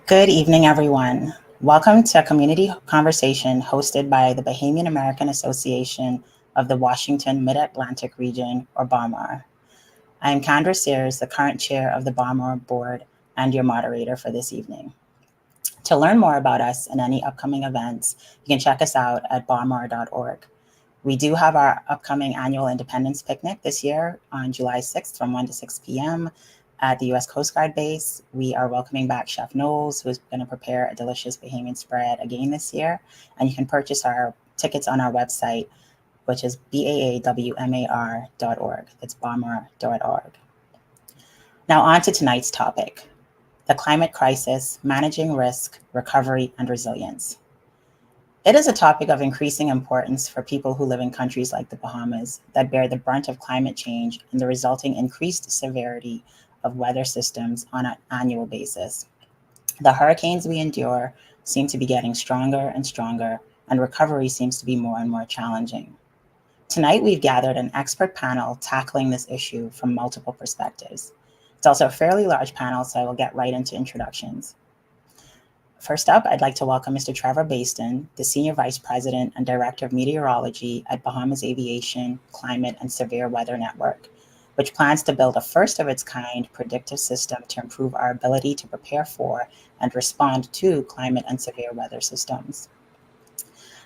Good evening, everyone. Welcome to a community conversation hosted by the Bahamian American Association of the Washington Mid-Atlantic region, or BAAWMAR. I am Khandra Sears, the current chair of the BAAWMAR board and your moderator for this evening. To learn more about us and any upcoming events, you can check us out at baawmar.org. We do have our upcoming annual Independence Picnic this year on July 6th from 1 to 6 p.m. at the U.S. Coast Guard Base. We are welcoming back Chef Knowles, who is going to prepare a delicious Bahamian spread again this year. And you can purchase our tickets on our website, which is BAAWMAR.org. That's baawmar.org. Now on to tonight's topic, the climate crisis, managing risk, recovery, and resilience. It is a topic of increasing importance for people who live in countries like the Bahamas that bear the brunt of climate change and the resulting increased severity of weather systems on an annual basis. The hurricanes we endure seem to be getting stronger and stronger, and recovery seems to be more and more challenging. Tonight, we've gathered an expert panel tackling this issue from multiple perspectives. It's also a fairly large panel, so I will get right into introductions. First up, I'd like to welcome Mr. Trevor Basden, the Senior Vice President and Director of Meteorology at Bahamas Aviation, Climate, and Severe Weather Network, which plans to build a first-of-its-kind predictive system to improve our ability to prepare for and respond to climate and severe weather systems.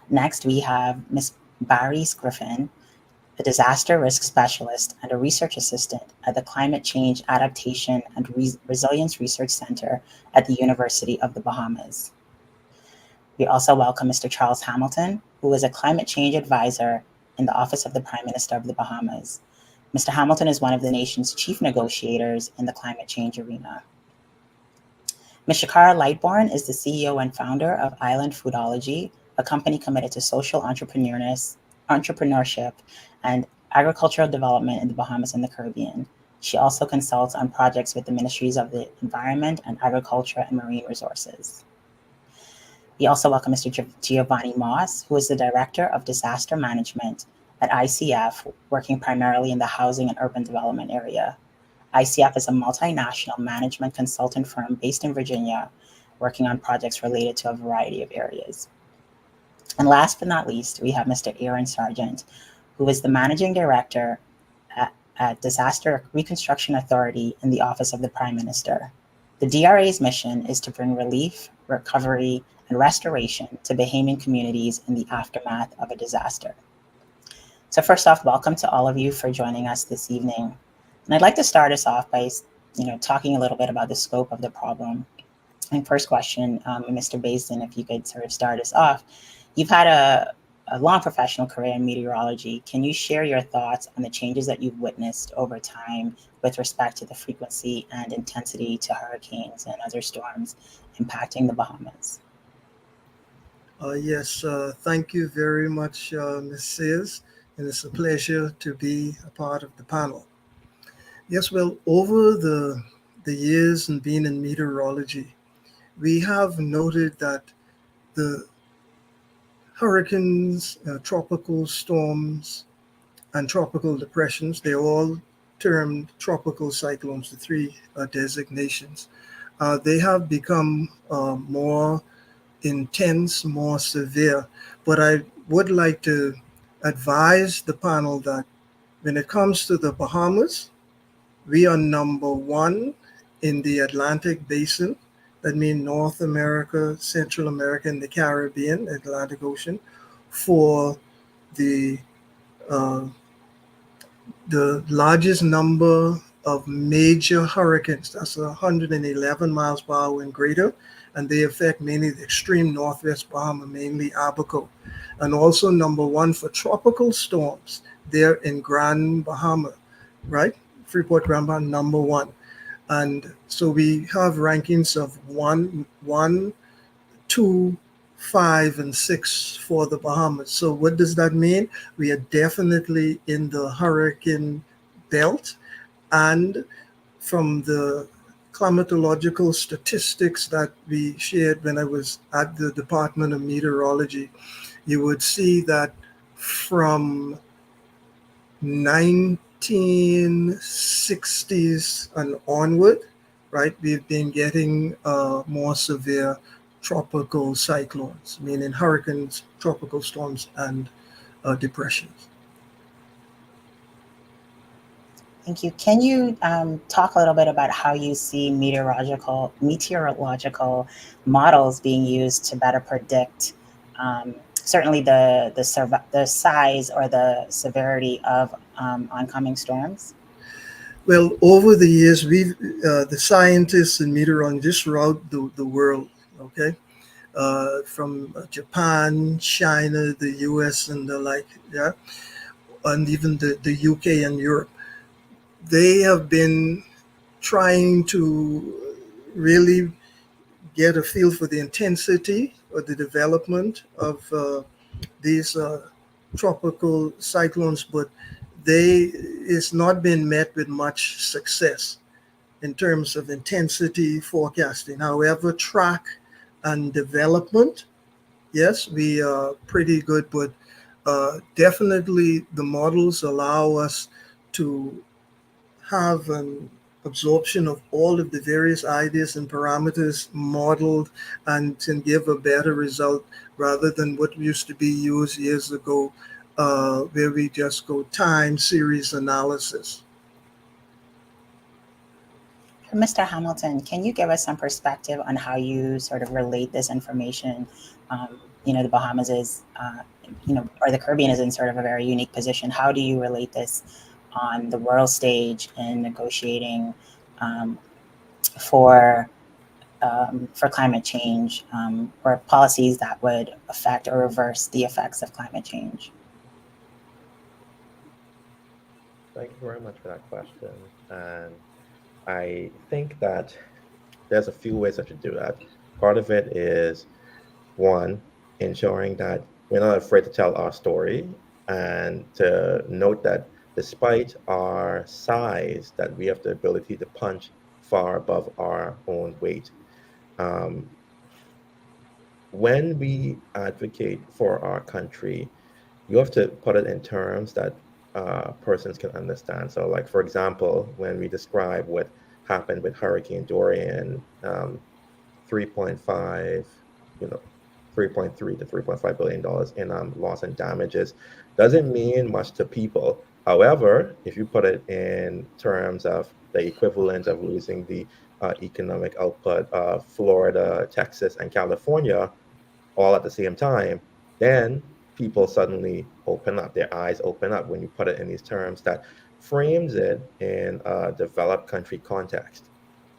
Next, we have Ms. Barrise Griffin, a disaster risk specialist and a research assistant at the Climate Change Adaptation and Resilience Research Center at the University of the Bahamas. We also welcome Mr. Charles Hamilton, who is a climate change advisor in the Office of the Prime Minister of the Bahamas. Mr. Hamilton is one of the nation's chief negotiators in the climate change arena. Ms. Shacara Lightbourne is the CEO and founder of Island Foodology, a company committed to social entrepreneurship and agricultural development in the Bahamas and the Caribbean. She also consults on projects with the Ministries of the Environment and Agriculture and Marine Resources. We also welcome Mr. Giovanni Moss, who is the Director of Disaster Management at ICF, working primarily in the housing and urban development area. ICF is a multinational management consultant firm based in Virginia, working on projects related to a variety of areas. And last but not least, we have Mr. Aarone Sargent, who is the Managing Director at Disaster Reconstruction Authority in the Office of the Prime Minister. The DRA's mission is to bring relief, recovery, and restoration to Bahamian communities in the aftermath of a disaster. So first off, welcome to all of you for joining us this evening. And I'd like to start us off by talking a little bit about the scope of the problem. And first question, Mr. Basden, if you could sort of start us off. You've had a long professional career in meteorology. Can you share your thoughts on the changes that you've witnessed over time with respect to the frequency and intensity to hurricanes and other storms impacting the Bahamas? Yes, thank you very much, Ms. Sears, and it's a pleasure to be a part of the panel. Yes, well, over the years and being in meteorology, we have noted that the hurricanes, tropical storms, and tropical depressions, they're all termed tropical cyclones, the three designations. They have become more intense, more severe. But I would like to advise the panel that when it comes to the Bahamas, we are number one in the Atlantic Basin. That means North America, Central America, and the Caribbean, Atlantic Ocean, for the largest number of major hurricanes. That's 111 miles per hour and greater, and they affect mainly the extreme northwest Bahama, mainly Abaco. And also number one for tropical storms there in Grand Bahama, right? Freeport Grand Bahama, number one. And so we have rankings of 1, 2, 5, and 6 for the Bahamas. So what does that mean? We are definitely in the hurricane belt. And from the climatological statistics that we shared when I was at the Department of Meteorology, you would see that from 1960s and onward, right? We've been getting more severe tropical cyclones, meaning hurricanes, tropical storms, and depressions. Thank you. Can you talk a little bit about how you see meteorological models being used to better predict certainly the size or the severity of oncoming storms? Well, over the years, the scientists and meteorologists throughout the world, okay, from Japan, China, the U.S., and the like, yeah, and even the UK and Europe, they have been trying to really get a feel for the intensity or the development of these tropical cyclones, but it's not been met with much success in terms of intensity forecasting. However, track and development, yes, we are pretty good, but definitely the models allow us to have an absorption of all of the various ideas and parameters modeled and can give a better result rather than what used to be used years ago, where we just go time series analysis. Mr. Hamilton, can you give us some perspective on how you sort of relate this information? The Bahamas is, or the Caribbean is in sort of a very unique position. How do you relate this on the world stage in negotiating um, for for climate change or policies that would affect or reverse the effects of climate change? Thank you very much for that question. And I think that there's a few ways that you do that. Part of it is one, ensuring that we're not afraid to tell our story and to note that despite our size, that we have the ability to punch far above our own weight. Um, when we advocate for our country, you have to put it in terms that persons can understand. So, like for example, when we describe what happened with Hurricane Dorian, 3.5, you know, 3.3 to $3.5 billion in loss and damages, doesn't mean much to people. However, if you put it in terms of the equivalent of losing the economic output of Florida, Texas, and California, all at the same time, then people suddenly open up, their eyes open up when you put it in these terms that frames it in a developed country context.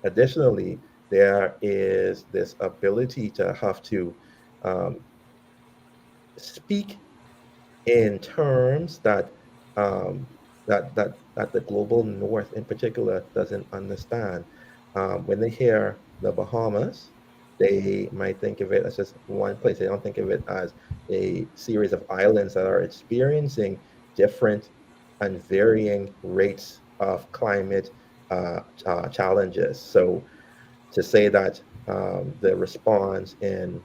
Additionally, there is this ability to have to um, speak in terms that that the global north in particular doesn't understand. When they hear the Bahamas, they might think of it as just one place. They don't think of it as a series of islands that are experiencing different and varying rates of climate challenges. So to say that the response in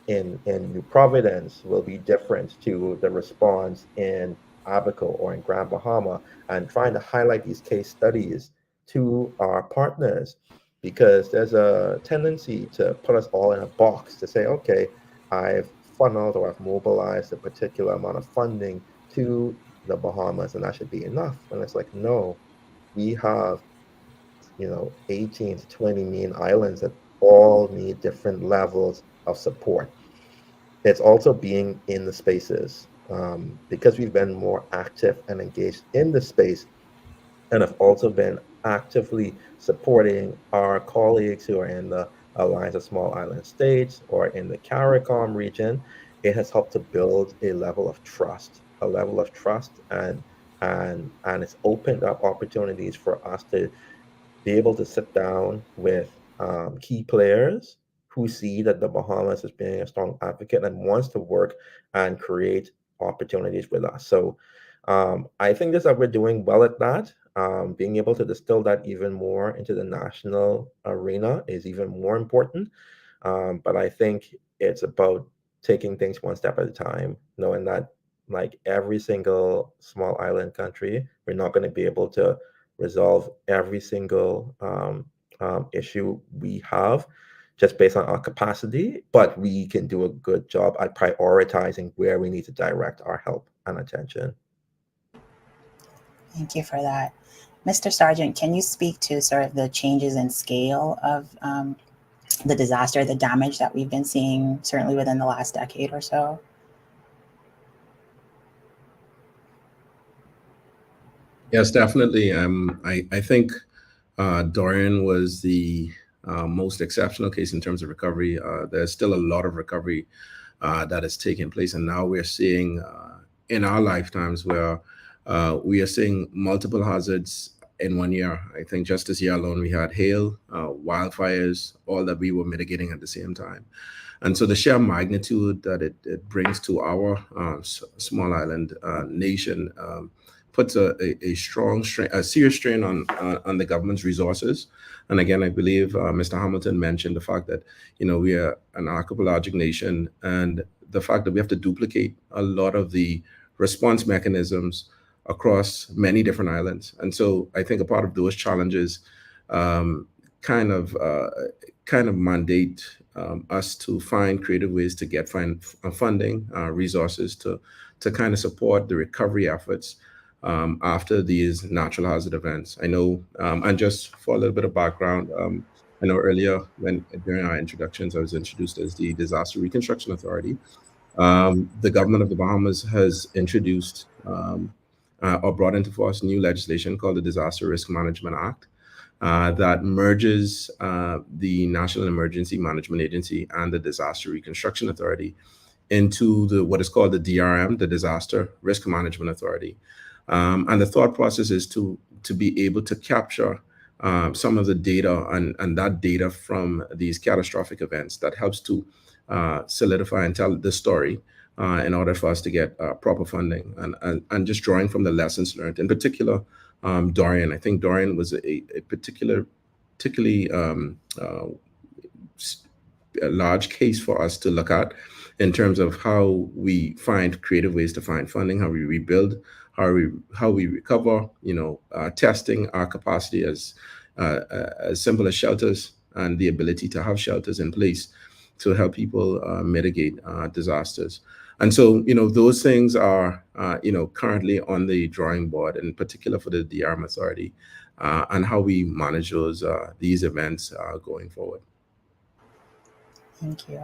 New Providence will be different to the response in Abaco or in Grand Bahama, and trying to highlight these case studies to our partners, because there's a tendency to put us all in a box to say, okay, I've funneled or I've mobilized a particular amount of funding to the Bahamas and that should be enough. And it's like, no, we have 18 to 20 main islands that all need different levels of support. It's also being in the spaces, because we've been more active and engaged in the space and have also been actively supporting our colleagues who are in the Alliance of Small Island States or in the CARICOM region. It has helped to build a level of trust, and it's opened up opportunities for us to be able to sit down with key players who see that the Bahamas is being a strong advocate and wants to work and create opportunities with us. So I think this that we're doing well at that. Being able to distill that even more into the national arena is even more important. But I think it's about taking things one step at a time, knowing that like every single small island country, we're not going to be able to resolve every single issue we have just based on our capacity, but we can do a good job at prioritizing where we need to direct our help and attention. Thank you for that. Mr. Sargent, can you speak to sort of the changes in scale of the disaster, the damage that we've been seeing, certainly within the last decade or so? Yes, definitely. I think Dorian was the most exceptional case in terms of recovery. There's still a lot of recovery that is taking place, and now we're seeing in our lifetimes where we are seeing multiple hazards in 1 year. I think just this year alone, we had hail, wildfires, all that we were mitigating at the same time. And so the sheer magnitude that it brings to our small island nation puts a strong strain, a serious strain on the government's resources. And again, I believe Mr. Hamilton mentioned the fact that, we are an archipelagic nation, and the fact that we have to duplicate a lot of the response mechanisms across many different islands. And so I think a part of those challenges kind of mandate us to find creative ways to get funding, resources to kind of support the recovery efforts after these natural hazard events. I know, and just for a little bit of background, I know earlier during our introductions, I was introduced as the Disaster Reconstruction Authority. The government of the Bahamas has introduced or brought into force new legislation called the Disaster Risk Management Act that merges the National Emergency Management Agency and the Disaster Reconstruction Authority into what is called the DRM, the Disaster Risk Management Authority. And the thought process is to be able to capture some of the data and that data from these catastrophic events that helps to solidify and tell the story in order for us to get proper funding and just drawing from the lessons learned. In particular, Dorian. I think Dorian was a particularly a large case for us to look at in terms of how we find creative ways to find funding, how we rebuild, how we recover, testing our capacity as simple as shelters and the ability to have shelters in place to help people mitigate disasters. And so, those things are, currently on the drawing board, in particular for the DRM Authority, and how we manage these events going forward. Thank you.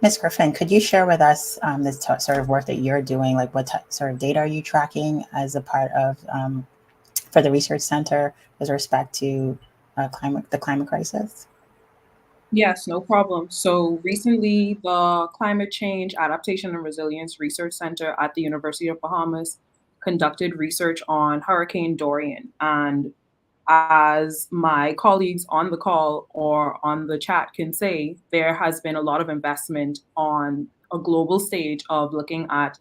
Ms. Griffin, could you share with us this sort of work that you're doing? Like what sort of data are you tracking as a part of, for the Research Center with respect to the climate crisis? Yes, no problem. So recently, the Climate Change Adaptation and Resilience Research Center at the University of Bahamas conducted research on Hurricane Dorian. And as my colleagues on the call or on the chat can say, there has been a lot of investment on a global stage of looking at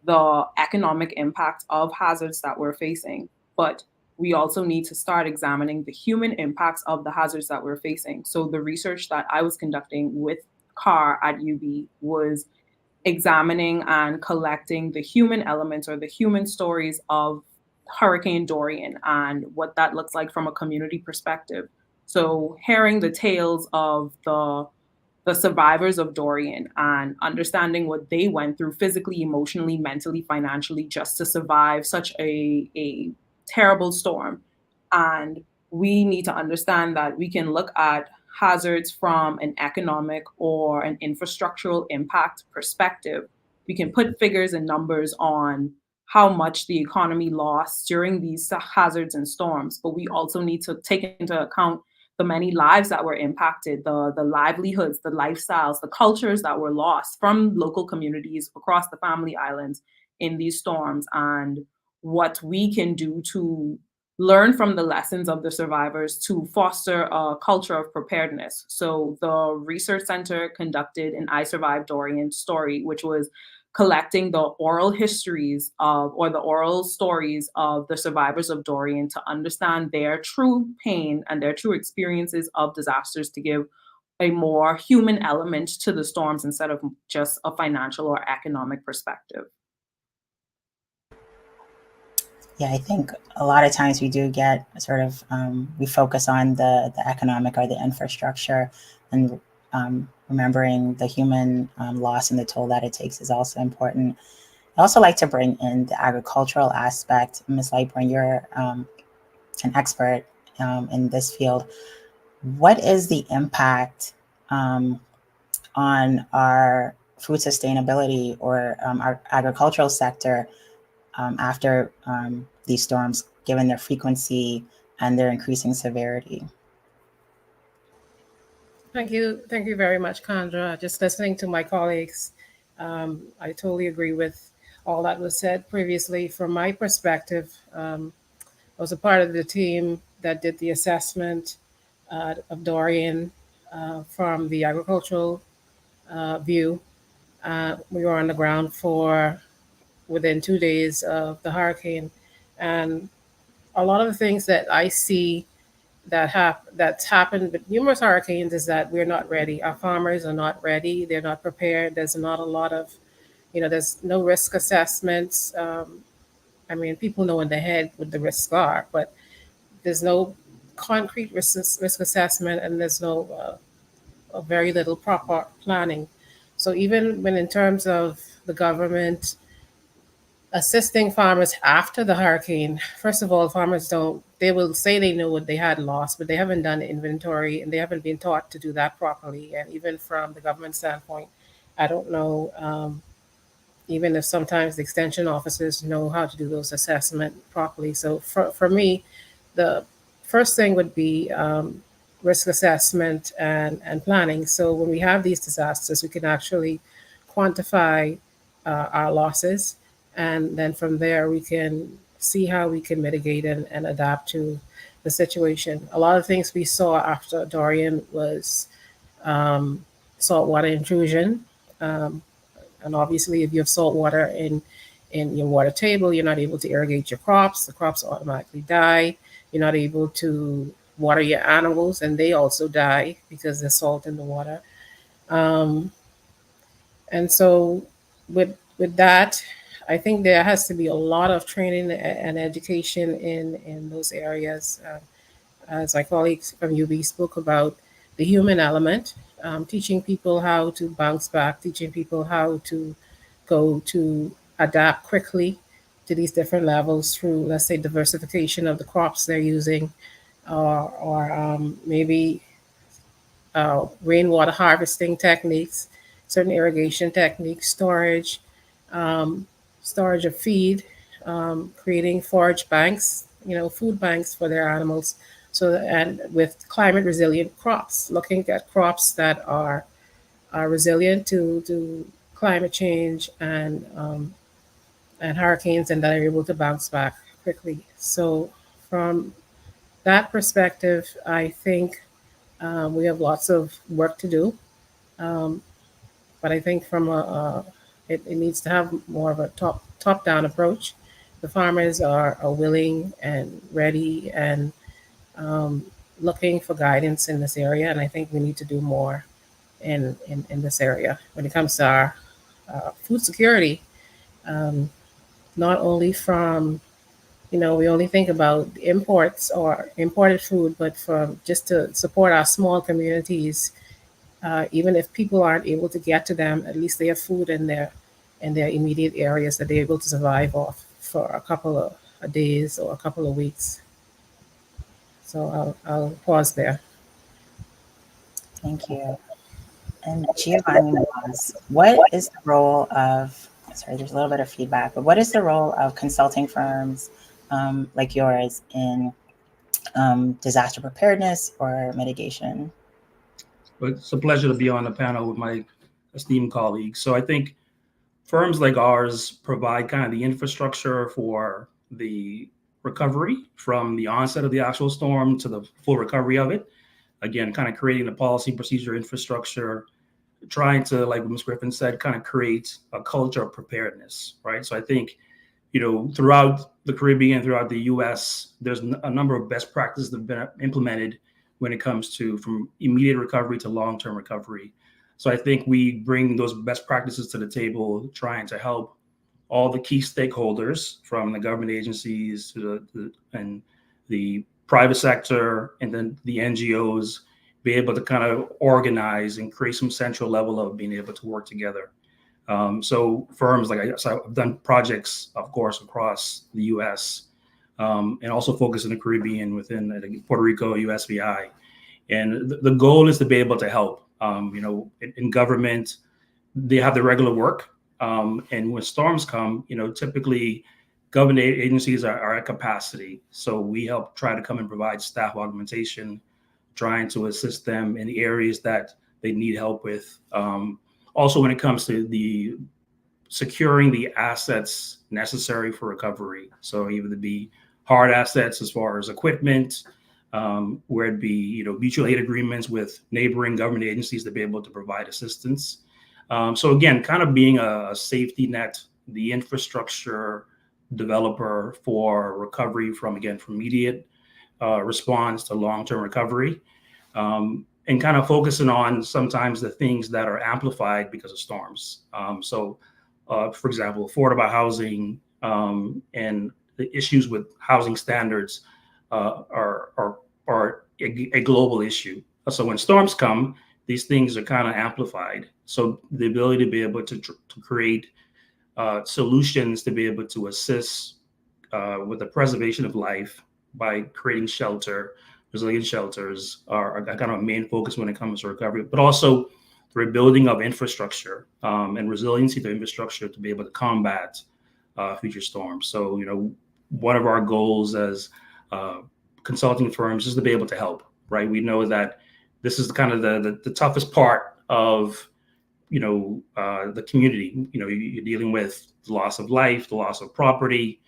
the economic impact of hazards that we're facing. But we also need to start examining the human impacts of the hazards that we're facing. So the research that I was conducting with CAR at UB was examining and collecting the human elements or the human stories of Hurricane Dorian and what that looks like from a community perspective. So hearing the tales of the survivors of Dorian and understanding what they went through physically, emotionally, mentally, financially, just to survive such a terrible storm. And we need to understand that we can look at hazards from an economic or an infrastructural impact perspective. We can put figures and numbers on how much the economy lost during these hazards and storms, but we also need to take into account the many lives that were impacted, the livelihoods, the lifestyles, the cultures that were lost from local communities across the Family Islands in these storms, and what we can do to learn from the lessons of the survivors to foster a culture of preparedness. So the Research Center conducted an I Survived Dorian story, which was collecting the oral histories of, or the oral stories of the survivors of Dorian to understand their true pain and their true experiences of disasters, to give a more human element to the storms instead of just a financial or economic perspective. Yeah, I think a lot of times we do get sort of we focus on the economic or the infrastructure, and remembering the human loss and the toll that it takes is also important. I also like to bring in the agricultural aspect. Ms. Lightbourne, you're an expert in this field. What is the impact on our food sustainability or our agricultural sector after these storms, given their frequency and their increasing severity? Thank you very much, Khandra. Just listening to my colleagues, I totally agree with all that was said previously. From my perspective, I was a part of the team that did the assessment of Dorian from the agricultural view. We were on the ground for within 2 days of the hurricane, and a lot of the things that I see that's happened with numerous hurricanes is that we're not ready. Our farmers are not ready. They're not prepared. There's not a lot of, there's no risk assessments. I mean, people know in their head what the risks are, but there's no concrete risk assessment, and there's no very little proper planning. So even when in terms of the government assisting farmers after the hurricane, first of all, farmers they will say they know what they had lost, but they haven't done inventory and they haven't been taught to do that properly. And even from the government standpoint, I don't know, even if sometimes the extension officers know how to do those assessment properly. So for me, the first thing would be risk assessment and planning. So when we have these disasters, we can actually quantify our losses. And then from there, we can see how we can mitigate and adapt to the situation. A lot of things we saw after Dorian was saltwater intrusion. And obviously, if you have salt water in your water table, you're not able to irrigate your crops. The crops automatically die. You're not able to water your animals, and they also die because there's salt in the water. And so, with that, I think there has to be a lot of training and education in those areas. As my colleagues from UB spoke about the human element, teaching people how to bounce back, teaching people how to go to adapt quickly to these different levels through, let's say, diversification of the crops they're using, or maybe rainwater harvesting techniques, certain irrigation techniques, storage of feed, creating forage banks, food banks for their animals. So, and with climate resilient crops, looking at crops that are resilient to climate change and hurricanes, and that are able to bounce back quickly. So, from that perspective, I think we have lots of work to do. Um, but I think from it needs to have more of a top down approach. The farmers are willing and ready and looking for guidance in this area, and I think we need to do more in this area when it comes to our food security. Um, Not only from we only think about imports or imported food, but from just to support our small communities. Even if people aren't able to get to them, at least they have food in their immediate areas that they're able to survive off for a couple of days or a couple of weeks. So I'll pause there. Thank you. And Giovanni, what is the role of, sorry, there's a little bit of feedback, but what is the role of consulting firms like yours in disaster preparedness or mitigation? But it's a pleasure to be on the panel with my esteemed colleagues. So I think firms like ours provide kind of the infrastructure for the recovery from the onset of the actual storm to the full recovery of it. Again, kind of creating the policy, procedure, infrastructure, trying to, like Ms. Griffin said, kind of create a culture of preparedness, right? So I think, throughout the Caribbean, throughout the U.S., there's a number of best practices that have been implemented when it comes to from immediate recovery to long-term recovery. So I think we bring those best practices to the table, trying to help all the key stakeholders from the government agencies to and the private sector and then the NGOs be able to kind of organize and create some central level of being able to work together. So firms like I've done projects, of course, across the U.S. And also focus in the Caribbean within Puerto Rico, USVI. And the goal is to be able to help. In government, they have the regular work. And when storms come, typically government agencies are at capacity. So we help try to come and provide staff augmentation, trying to assist them in the areas that they need help with. Also, when it comes to the securing the assets necessary for recovery. So either to be hard assets as far as equipment, where it'd be, mutual aid agreements with neighboring government agencies to be able to provide assistance. So again, kind of being a safety net, the infrastructure developer for recovery from immediate response to long-term recovery, and kind of focusing on sometimes the things that are amplified because of storms. For example, affordable housing and the issues with housing standards are a global issue. So when storms come, these things are kind of amplified. So the ability to be able to create solutions to be able to assist with the preservation of life by creating resilient shelters are kind of a main focus when it comes to recovery, but also the rebuilding of infrastructure and resiliency to infrastructure to be able to combat future storms. So, one of our goals as consulting firms is to be able to help, right? We know that this is kind of the toughest part of, the community. You're dealing with the loss of life, the loss of property.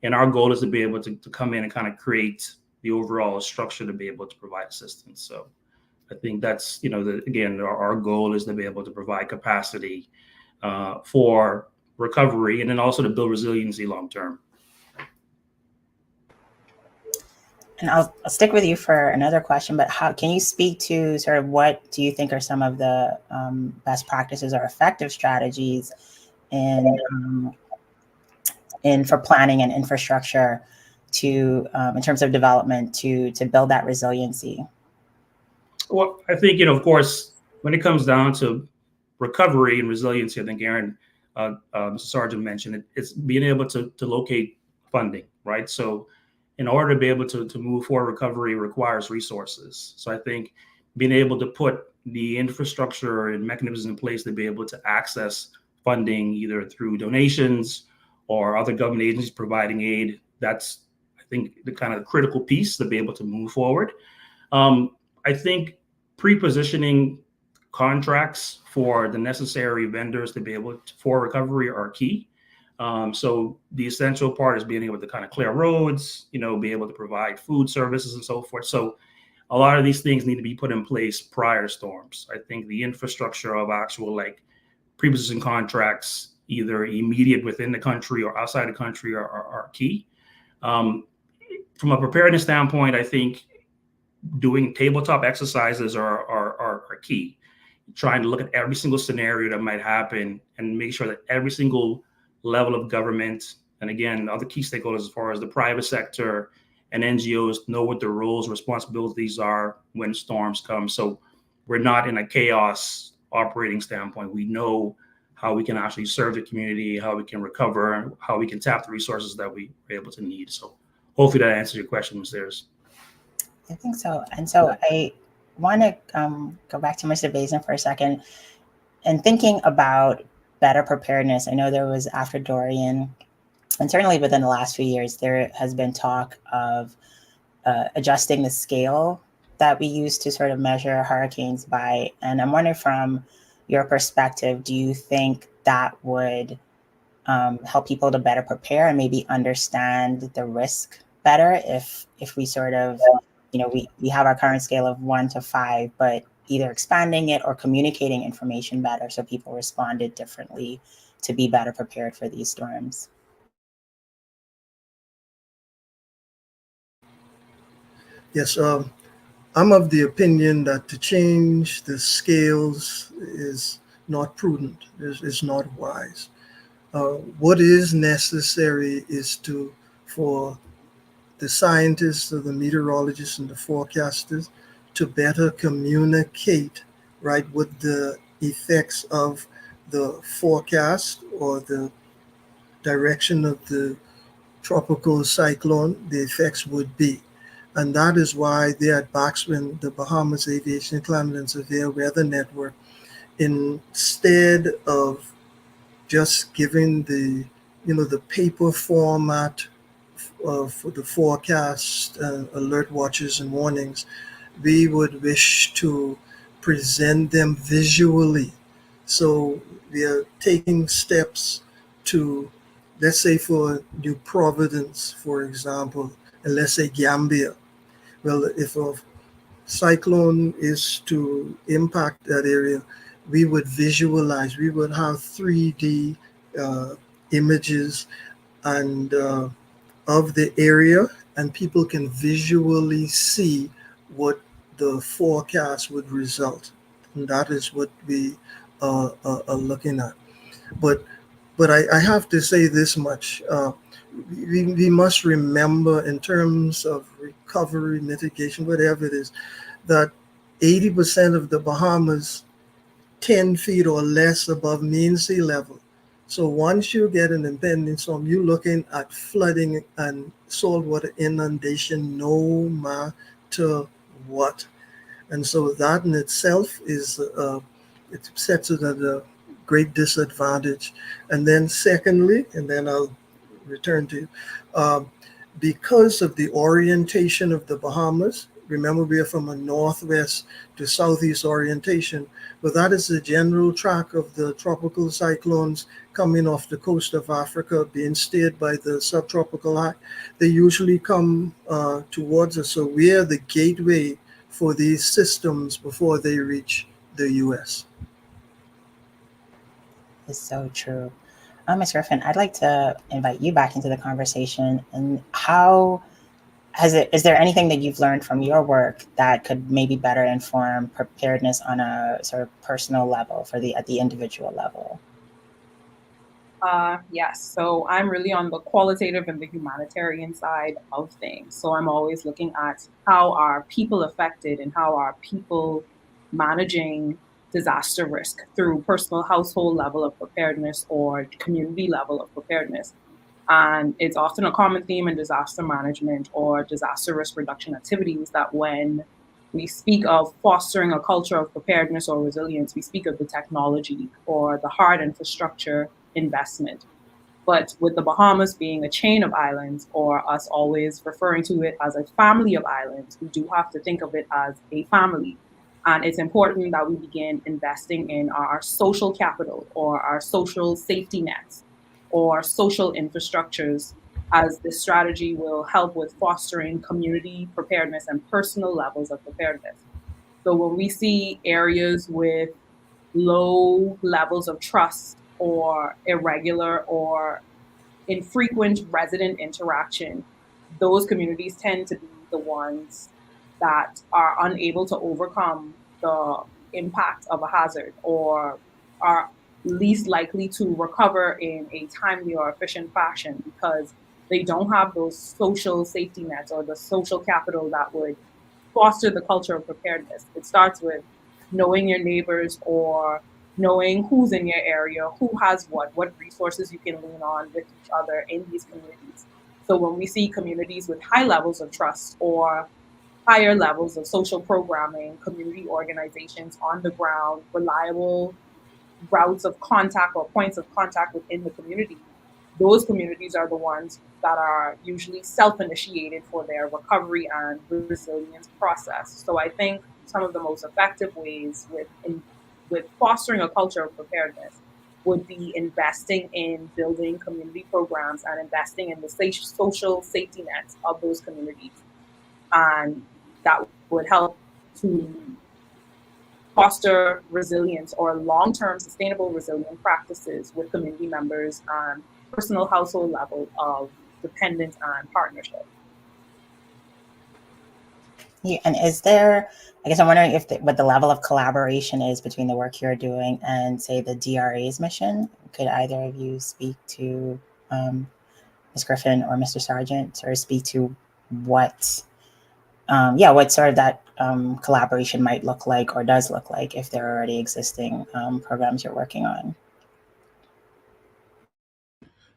And our goal is to be able to come in and kind of create the overall structure to be able to provide assistance. So I think that's, again, our goal is to be able to provide capacity for recovery and then also to build resiliency long term. And I'll stick with you for another question, but how can you speak to sort of what do you think are some of the best practices or effective strategies in for planning and infrastructure to in terms of development to build that resiliency? Well, I think, of course, when it comes down to recovery and resiliency, I think Aaron, Mr. Sargent mentioned it's being able to locate funding, right? So in order to be able to move forward, recovery requires resources. So I think being able to put the infrastructure and mechanisms in place to be able to access funding either through donations or other government agencies providing aid, that's, I think, the kind of critical piece to be able to move forward. I think pre-positioning contracts for the necessary vendors to be able to, for recovery are key. So the essential part is being able to kind of clear roads, be able to provide food services and so forth. So a lot of these things need to be put in place prior to storms. I think the infrastructure of actual pre-position contracts, either immediate within the country or outside the country are key. From a preparedness standpoint, I think doing tabletop exercises are key. Trying to look at every single scenario that might happen and make sure that every single level of government, and again, other key stakeholders as far as the private sector and NGOs know what their roles and responsibilities are when storms come. So we're not in a chaos operating standpoint. We know how we can actually serve the community, how we can recover, how we can tap the resources that we are able to need. So hopefully that answers your question, Ms. Sears. I think so. And so I want to go back to Mr. Basden for a second and thinking about better preparedness. I know there was after Dorian, and certainly within the last few years, there has been talk of adjusting the scale that we use to sort of measure hurricanes by. And I'm wondering from your perspective, do you think that would help people to better prepare and maybe understand the risk better if we sort of, we have our current scale of 1 to 5, but either expanding it or communicating information better so people responded differently to be better prepared for these storms? Yes, I'm of the opinion that to change the scales is not prudent, is not wise. What is necessary is for the scientists or the meteorologists and the forecasters to better communicate, right, what the effects of the forecast or the direction of the tropical cyclone, the effects would be. And that is why there at BACSWN, the Bahamas Aviation Climate and Severe Weather Network, instead of just giving the paper format for the forecast, alert watches and warnings, we would wish to present them visually. So we are taking steps to, let's say for New Providence, for example, and let's say Gambia. Well, if a cyclone is to impact that area, we would visualize, we would have 3D images and of the area, and people can visually see what the forecast would result. And that is what we are looking at. But I have to say this much. We must remember, in terms of recovery, mitigation, whatever it is, that 80% of the Bahamas 10 feet or less above mean sea level. So once you get an impending storm, you're looking at flooding and saltwater inundation no matter what. And so that in itself is, it sets it at a great disadvantage. And then secondly, and then I'll return to you, because of the orientation of the Bahamas, remember we are from a northwest to southeast orientation, but that is the general track of the tropical cyclones coming off the coast of Africa, being steered by the subtropical high. They usually come towards us, so we are the gateway for these systems before they reach the U.S. It's so true. Ms. Griffin, I'd like to invite you back into the conversation. And is there anything that you've learned from your work that could maybe better inform preparedness on a sort of personal level at the individual level? Yes. So I'm really on the qualitative and the humanitarian side of things. So I'm always looking at how are people affected and how are people managing disaster risk through personal household level of preparedness or community level of preparedness. And it's often a common theme in disaster management or disaster risk reduction activities that when we speak of fostering a culture of preparedness or resilience, we speak of the technology or the hard infrastructure investment. But with the Bahamas being a chain of islands, or us always referring to it as a family of islands, we do have to think of it as a family. And it's important that we begin investing in our social capital or our social safety nets or social infrastructures, as this strategy will help with fostering community preparedness and personal levels of preparedness. So when we see areas with low levels of trust or irregular or infrequent resident interaction, those communities tend to be the ones that are unable to overcome the impact of a hazard or are least likely to recover in a timely or efficient fashion because they don't have those social safety nets or the social capital that would foster the culture of preparedness. It starts with knowing your neighbors or knowing who's in your area, who has what resources you can lean on with each other in these communities. So when we see communities with high levels of trust or higher levels of social programming, community organizations on the ground, reliable routes of contact or points of contact within the community, those communities are the ones that are usually self-initiated for their recovery and resilience process. So I think some of the most effective ways with fostering a culture of preparedness would be investing in building community programs and investing in the social safety nets of those communities. And that would help to foster resilience or long-term sustainable resilient practices with community members and personal household level of dependence and partnership. Yeah, and is there, I guess I'm wondering if what the level of collaboration is between the work you're doing and, say, the DRA's mission. Could either of you speak to Ms. Griffin or Mr. Sargent, or speak to what, what sort of that collaboration might look like or does look like if there are already existing programs you're working on?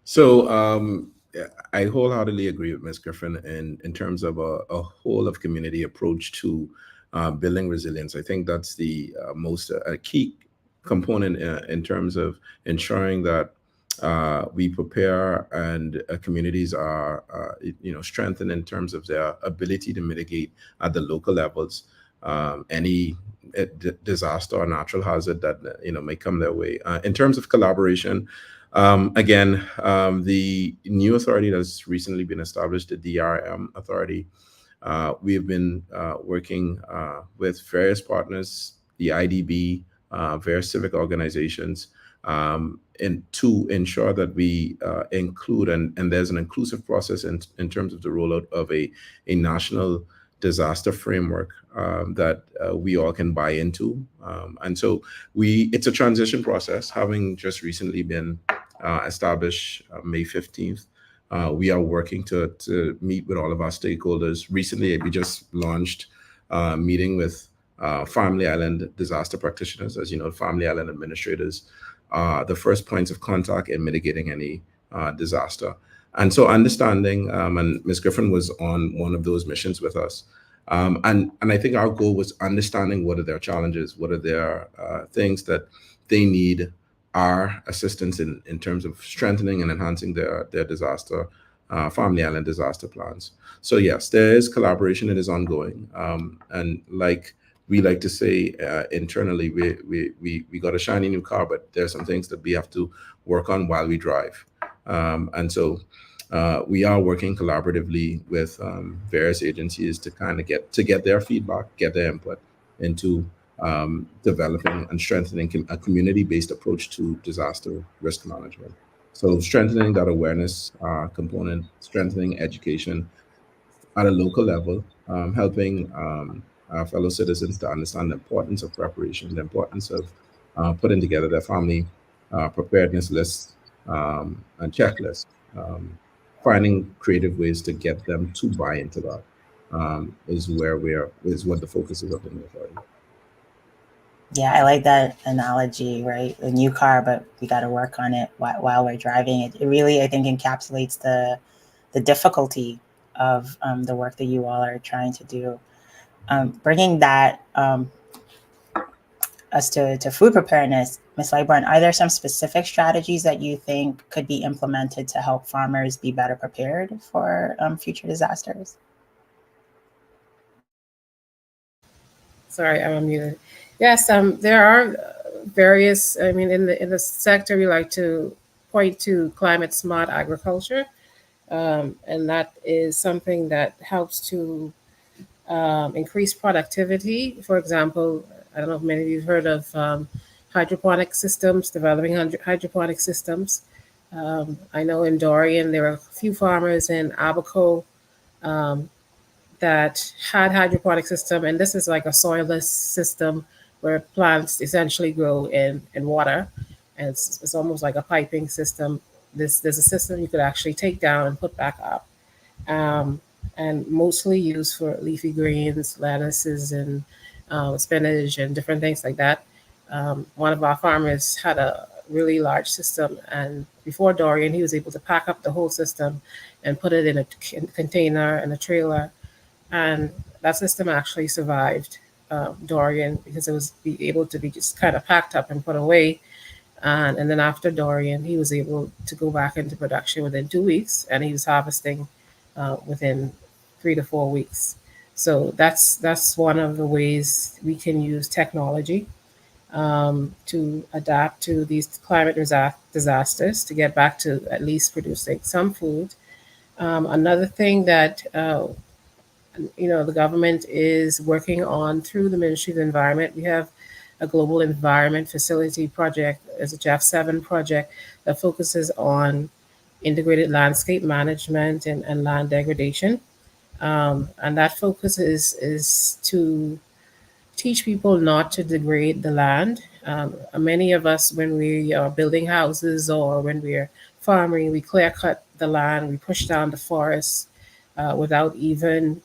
So I wholeheartedly agree with Ms. Griffin in terms of a whole of community approach to building resilience. I think that's the most key component in terms of ensuring that we prepare and communities are strengthened in terms of their ability to mitigate at the local levels any disaster or natural hazard that may come their way. In terms of collaboration, again, the new authority that's recently been established, the DRM authority, we have been working with various partners, the IDB, various civic organizations, and to ensure that we include and there's an inclusive process in terms of the rollout of a national disaster framework that we all can buy into. And so it's a transition process, having just recently been established May 15th. We are working to meet with all of our stakeholders. Recently, we just launched a meeting with Family Island disaster practitioners. As you know, Family Island administrators are the first points of contact in mitigating any disaster. And so understanding, and Ms. Griffin was on one of those missions with us. And I think our goal was understanding what are their challenges, what are their things that they need our assistance in terms of strengthening and enhancing their disaster, Family Island disaster plans. So yes, there is collaboration, it is ongoing. And like we like to say internally, we got a shiny new car, but there's some things that we have to work on while we drive. And so we are working collaboratively with various agencies to kind of get their feedback, get their input into developing and strengthening a community-based approach to disaster risk management. So strengthening that awareness component, strengthening education at a local level, helping our fellow citizens to understand the importance of preparation, the importance of putting together their family preparedness lists and checklists, finding creative ways to get them to buy into that is what the focus is of the new authority. Yeah, I like that analogy, right? A new car, but we got to work on it while we're driving. It really, I think, encapsulates the difficulty of the work that you all are trying to do. Bringing that us to food preparedness, Ms. Lightbourne, are there some specific strategies that you think could be implemented to help farmers be better prepared for future disasters? Sorry, I'm muted. Yes, there are various. I mean, in the sector, we like to point to climate smart agriculture, and that is something that helps to increase productivity. For example, I don't know if many of you have heard of hydroponic systems, developing hydroponic systems. I know in Dorian, there are a few farmers in Abaco that had hydroponic system, and this is like a soilless system where plants essentially grow in water, and it's almost like a piping system. There's a system you could actually take down and put back up, and mostly used for leafy greens, lettuces, and spinach, and different things like that. One of our farmers had a really large system, and before Dorian, he was able to pack up the whole system and put it in a container and a trailer. And that system actually survived Dorian because it was able to be just kind of packed up and put away. And then after Dorian, he was able to go back into production within 2 weeks, and he was harvesting within 3 to 4 weeks. So that's one of the ways we can use technology to adapt to these climate disasters to get back to at least producing some food. Another thing that the government is working on through the Ministry of the Environment. We have a global environment facility project as a GEF7 project that focuses on integrated landscape management and land degradation. And that focus is to teach people not to degrade the land. Many of us, when we are building houses or when we're farming, we clear cut the land, we push down the forests without even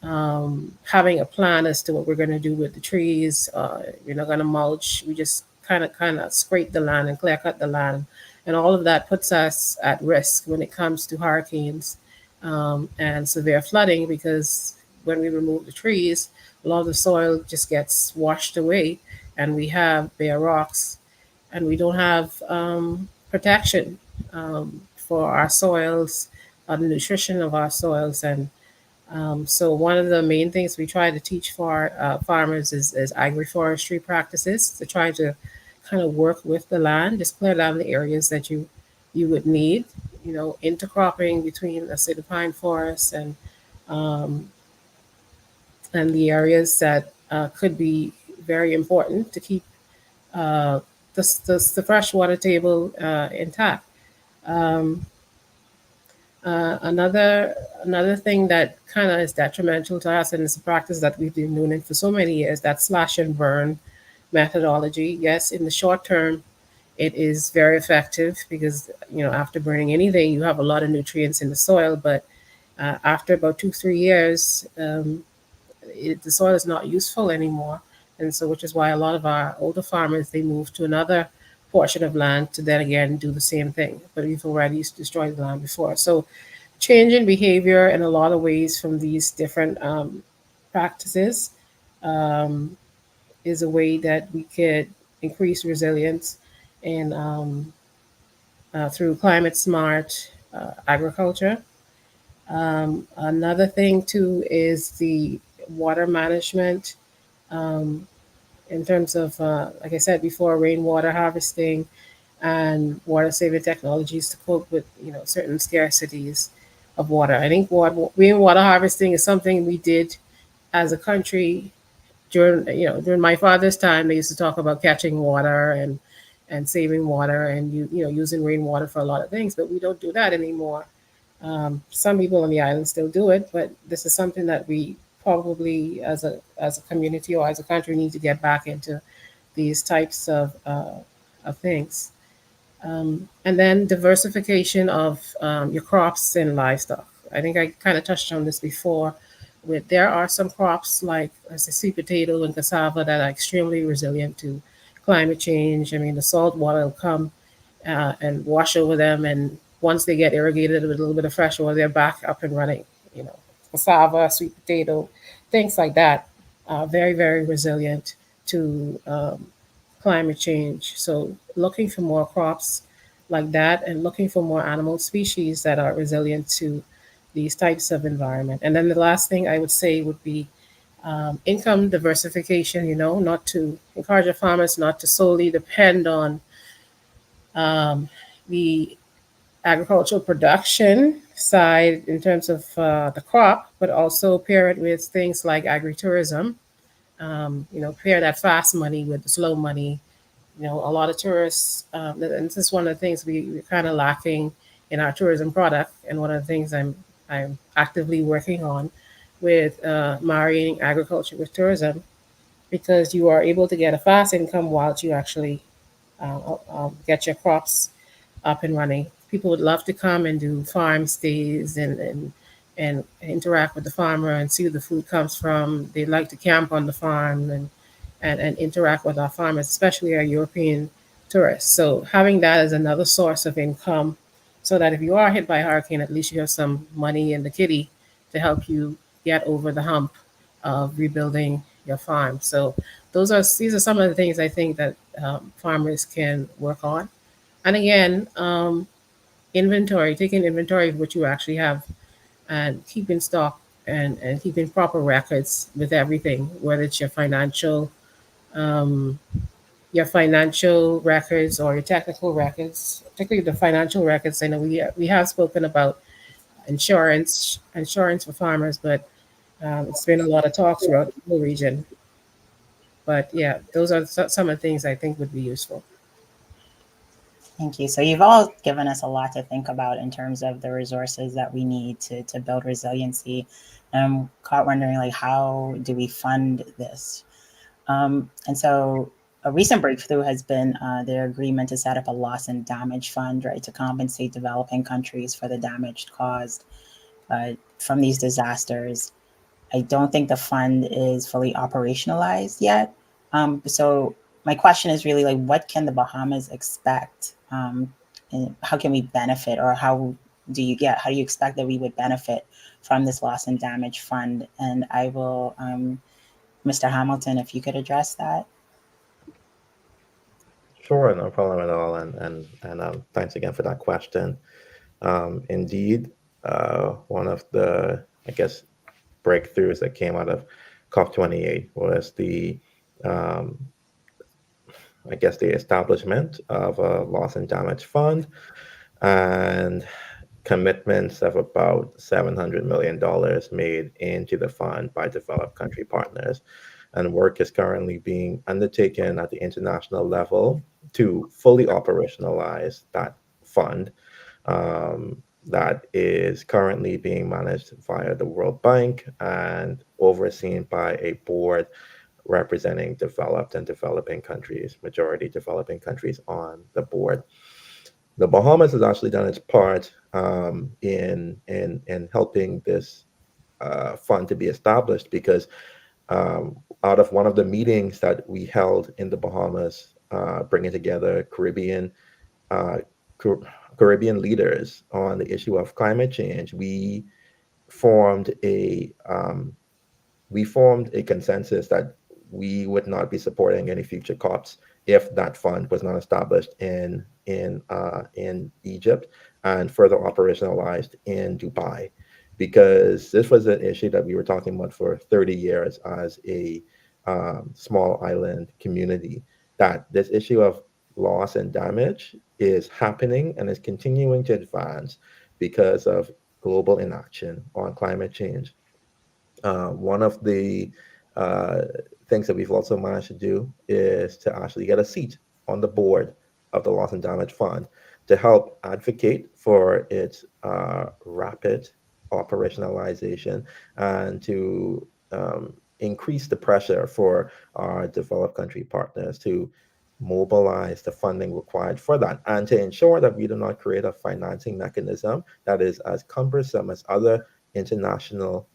having a plan as to what we're going to do with the trees. We're not going to mulch. We just kind of scrape the land and clear cut the land, and all of that puts us at risk when it comes to hurricanes and severe flooding. Because when we remove the trees, a lot of the soil just gets washed away, and we have bare rocks, and we don't have protection for our soils, the nutrition of our soils, and so one of the main things we try to teach for farmers is agroforestry practices, to try to kind of work with the land, just clear down the areas that you would need, intercropping between, let's say, the pine forest um, and the areas that could be very important to keep the freshwater table intact. Um, another thing that kind of is detrimental to us, and it's a practice that we've been doing it for so many years, that slash and burn methodology. Yes, in the short term, it is very effective because after burning anything, you have a lot of nutrients in the soil. But after about 2-3 years, the soil is not useful anymore, and so which is why a lot of our older farmers, they move to another portion of land to then again do the same thing. But we've already destroyed the land before, so change in behavior in a lot of ways from these different practices um, is a way that we could increase resilience and through climate smart agriculture. Another thing too is the water management um, in terms of, like I said before, rainwater harvesting and water saving technologies to cope with certain scarcities of water. I think rainwater harvesting is something we did as a country during my father's time. They used to talk about catching water and saving water and using rainwater for a lot of things, but we don't do that anymore. Some people on the island still do it, but this is something that we probably, as a community or as a country, need to get back into these types of things. And then diversification of your crops and livestock. I think I kind of touched on this before. There are some crops like, as I sweet potato and cassava, that are extremely resilient to climate change. I mean, the salt water will come and wash over them, and once they get irrigated with a little bit of fresh water, they're back up and running. Cassava, sweet potato, things like that, very, very resilient to climate change. So looking for more crops like that and looking for more animal species that are resilient to these types of environment. And then the last thing I would say would be income diversification, not to encourage our farmers not to solely depend on the agricultural production side in terms of the crop, but also pair it with things like agritourism. Pair that fast money with the slow money. A lot of tourists, and this is one of the things we're kind of lacking in our tourism product, and one of the things I'm actively working on with marrying agriculture with tourism, because you are able to get a fast income whilst you actually get your crops up and running. People would love to come and do farm stays and interact with the farmer and see where the food comes from. They like to camp on the farm and interact with our farmers, especially our European tourists. So having that as another source of income, so that if you are hit by a hurricane, at least you have some money in the kitty to help you get over the hump of rebuilding your farm. So these are some of the things I think that farmers can work on. And again, taking inventory of what you actually have and keeping stock and keeping proper records with everything, whether it's um, your financial records or your technical records, particularly the financial records. I know we have spoken about insurance for farmers, but it's been a lot of talk throughout the whole region. But yeah, those are some of the things I think would be useful. Thank you. So you've all given us a lot to think about in terms of the resources that we need to build resiliency. And I'm caught wondering, like, how do we fund this? And so a recent breakthrough has been their agreement to set up a loss and damage fund, right, to compensate developing countries for the damage caused from these disasters. I don't think the fund is fully operationalized yet. So my question is really like, what can the Bahamas expect? And how can we benefit, or how do you expect that we would benefit from this loss and damage fund? And I will, Mr. Hamilton, if you could address that. Sure, no problem at all. And thanks again for that question. Indeed, one of the, I guess, breakthroughs that came out of COP28 was the establishment of a loss and damage fund and commitments of about $700 million made into the fund by developed country partners. And work is currently being undertaken at the international level to fully operationalize that fund. That is currently being managed via the World Bank and overseen by a board representing developed and developing countries, majority developing countries on the board. The Bahamas has actually done its part in helping this fund to be established, because out of one of the meetings that we held in the Bahamas, bringing together uh, Caribbean leaders on the issue of climate change, formed a we formed a consensus that we would not be supporting any future COPs if that fund was not established in Egypt and further operationalized in Dubai, because this was an issue that we were talking about for 30 years as a small island community. That this issue of loss and damage is happening and is continuing to advance because of global inaction on climate change. One of the uh, things that we've also managed to do is to actually get a seat on the board of the Loss and Damage Fund to help advocate for its rapid operationalization and to increase the pressure for our developed country partners to mobilize the funding required for that, and to ensure that we do not create a financing mechanism that is as cumbersome as other international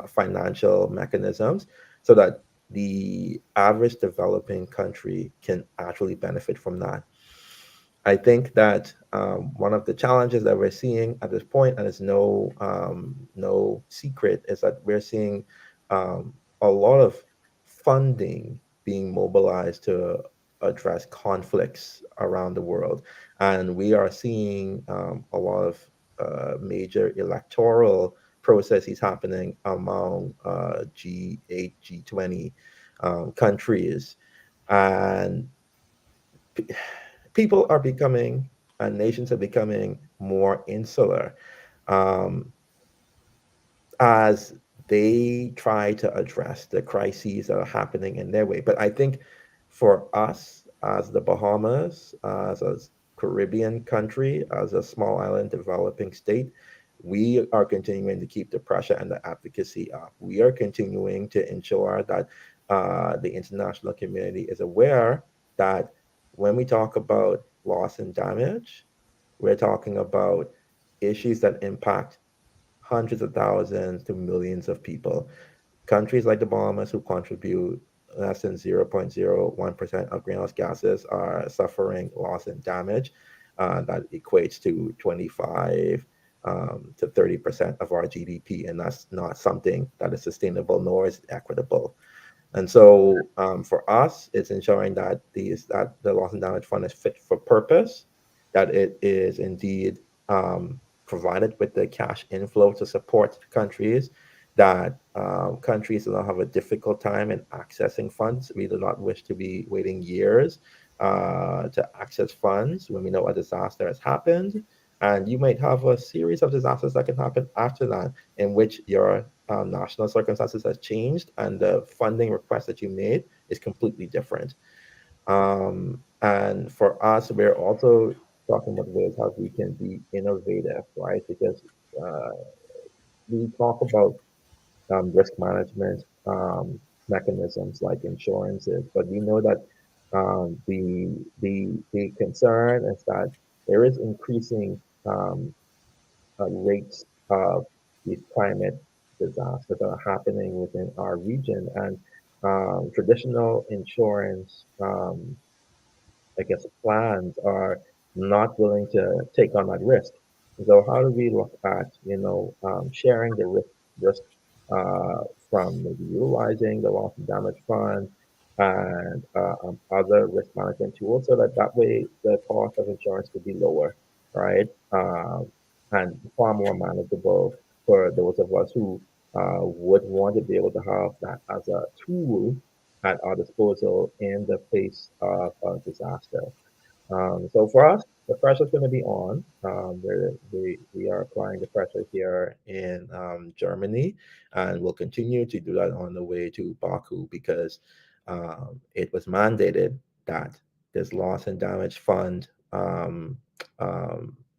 financial mechanisms, so that the average developing country can actually benefit from that. I think that one of the challenges that we're seeing at this point, and it's no secret, is that we're seeing a lot of funding being mobilized to address conflicts around the world, and we are seeing a lot of major electoral processes happening among G8, G20 countries, and people are becoming, and nations are becoming more insular um, as they try to address the crises that are happening in their way. But I think for us, as the Bahamas, as a Caribbean country, as a small island developing state, we are continuing to keep the pressure and the advocacy up. We are continuing to ensure that the international community is aware that when we talk about loss and damage, we're talking about issues that impact hundreds of thousands to millions of people. Countries like the Bahamas, who contribute less than 0.01% of greenhouse gases, are suffering loss and damage that equates to 25 to 30% of our GDP, and that's not something that is sustainable nor is equitable. And so for us, it's ensuring that the loss and damage fund is fit for purpose, that it is indeed provided with the cash inflow to support countries, that countries do not have a difficult time in accessing funds. We do not wish to be waiting years to access funds when we know a disaster has happened. And you might have a series of disasters that can happen after that, in which your national circumstances has changed and the funding request that you made is completely different. And for us, we're also talking about ways how we can be innovative, right? Because we talk about risk management mechanisms like insurances, but we know that the concern is that there is increasing rates of these climate disasters that are happening within our region, and traditional insurance I guess, plans are not willing to take on that risk. So how do we look at, sharing the risk from maybe utilizing the loss and damage fund and other risk management tools so that that way the cost of insurance could be lower, right? And far more manageable for those of us who would want to be able to have that as a tool at our disposal in the face of a disaster. So for us, the pressure is going to be on. We are applying the pressure here in Germany, and we'll continue to do that on the way to Baku because it was mandated that this loss and damage fund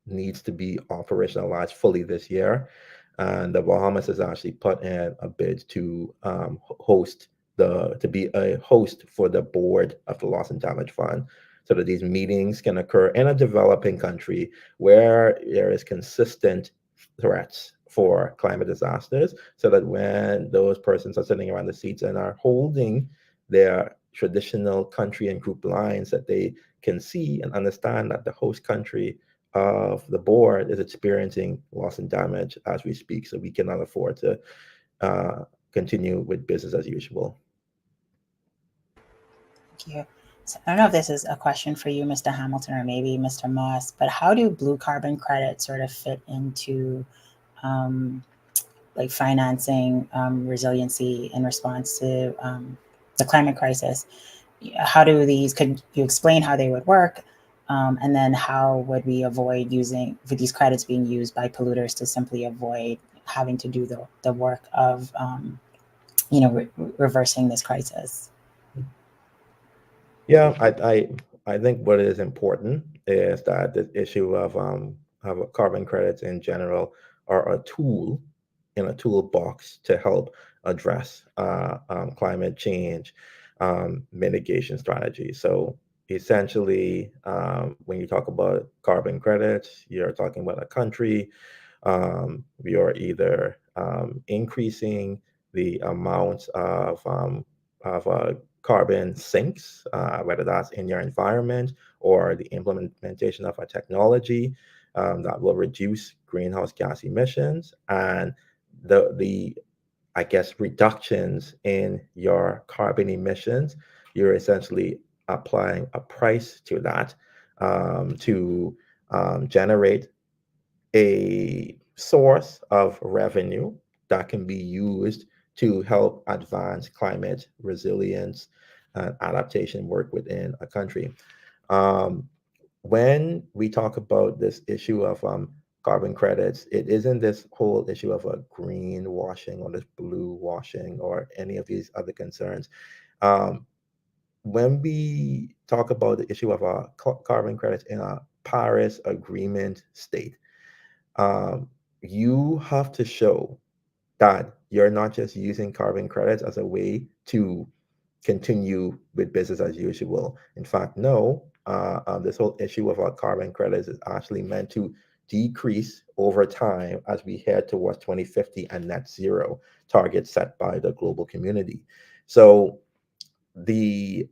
needs to be operationalized fully this year. And the Bahamas has actually put in a bid to to be a host for the board of the loss and damage fund so that these meetings can occur in a developing country where there is consistent threats for climate disasters, so that when those persons are sitting around the seats and are holding their traditional country and group lines, that they can see and understand that the host country of the board is experiencing loss and damage as we speak, so we cannot afford to continue with business as usual. Thank you. So I don't know if this is a question for you, Mr. Hamilton, or maybe Mr. Moss, but how do blue carbon credits sort of fit into like financing resiliency in response to the climate crisis? How do these, could you explain how they would work? And then how would we avoid using, with these credits being used by polluters to simply avoid having to do the work of, reversing this crisis? Yeah, I think what is important is that the issue of carbon credits in general are a tool in a toolbox to help address climate change mitigation strategies. So essentially, when you talk about carbon credits, you're talking about a country. You're either increasing the amount of carbon sinks, whether that's in your environment or the implementation of a technology that will reduce greenhouse gas emissions, and the I guess reductions in your carbon emissions, you're essentially applying a price to that to generate a source of revenue that can be used to help advance climate resilience and adaptation work within a country. Um, when we talk about this issue of carbon credits, it isn't this whole issue of a green washing or this blue washing or any of these other concerns. Um, when we talk about the issue of carbon credits in a Paris Agreement state, you have to show that you're not just using carbon credits as a way to continue with business as usual. In fact, no, this whole issue of our carbon credits is actually meant to decrease over time as we head towards 2050 and net zero targets set by the global community. So the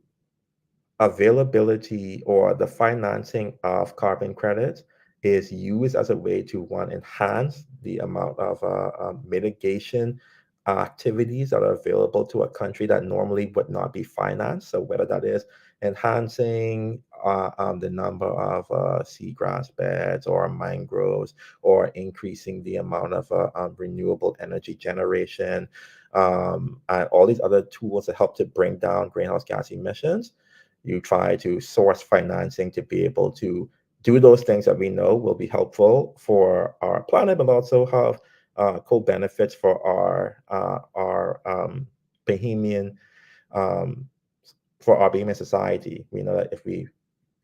availability or the financing of carbon credits is used as a way to, one, enhance the amount of mitigation activities that are available to a country that normally would not be financed. So whether that is enhancing the number of seagrass beds or mangroves, or increasing the amount of renewable energy generation, and all these other tools that help to bring down greenhouse gas emissions. You try to source financing to be able to do those things that we know will be helpful for our planet, but also have co-benefits for our Bahamian um, for our Bahamian society. We know that if we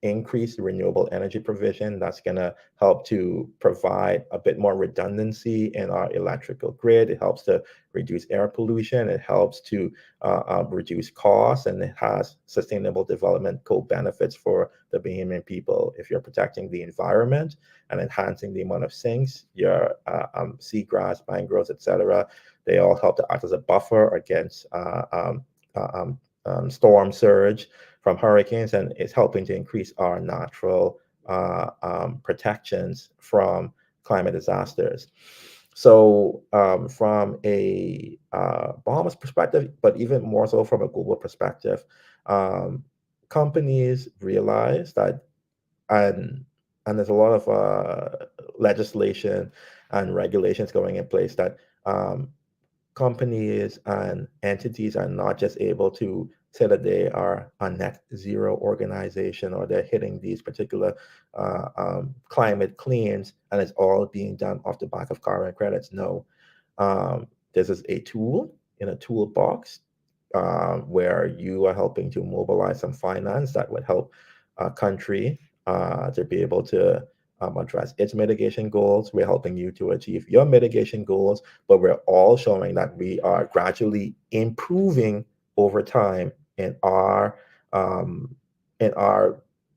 increase renewable energy provision. That's going to help to provide a bit more redundancy in our electrical grid. It helps to reduce air pollution. It helps to reduce costs, and it has sustainable development co-benefits for the Bahamian people. If you're protecting the environment and enhancing the amount of sinks, your seagrass, mangroves, etc., they all help to act as a buffer against storm surge from hurricanes, and it's helping to increase our natural protections from climate disasters. So from a Bahamas perspective, but even more so from a global perspective, companies realize that, and there's a lot of legislation and regulations going in place that companies and entities are not just able to say that they are a net zero organization or they're hitting these particular climate cleans and it's all being done off the back of carbon credits. No, this is a tool in a toolbox where you are helping to mobilize some finance that would help a country to be able to address its mitigation goals. We're helping you to achieve your mitigation goals, but we're all showing that we are gradually improving over time in our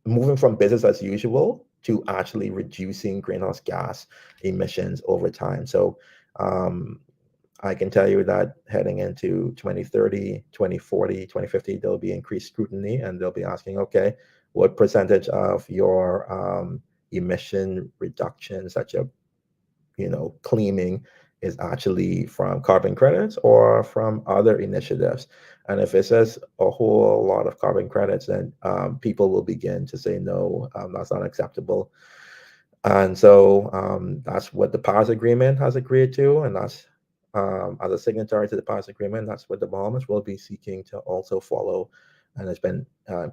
moving from business as usual to actually reducing greenhouse gas emissions over time. So I can tell you that heading into 2030, 2040, 2050, there'll be increased scrutiny, and they'll be asking, okay, what percentage of your emission reductions that you're claiming is actually from carbon credits or from other initiatives? And if it says a whole lot of carbon credits, then people will begin to say, no, that's not acceptable. And so that's what the Paris Agreement has agreed to, and that's as a signatory to the Paris Agreement, that's what the Bahamas will be seeking to also follow. And it's been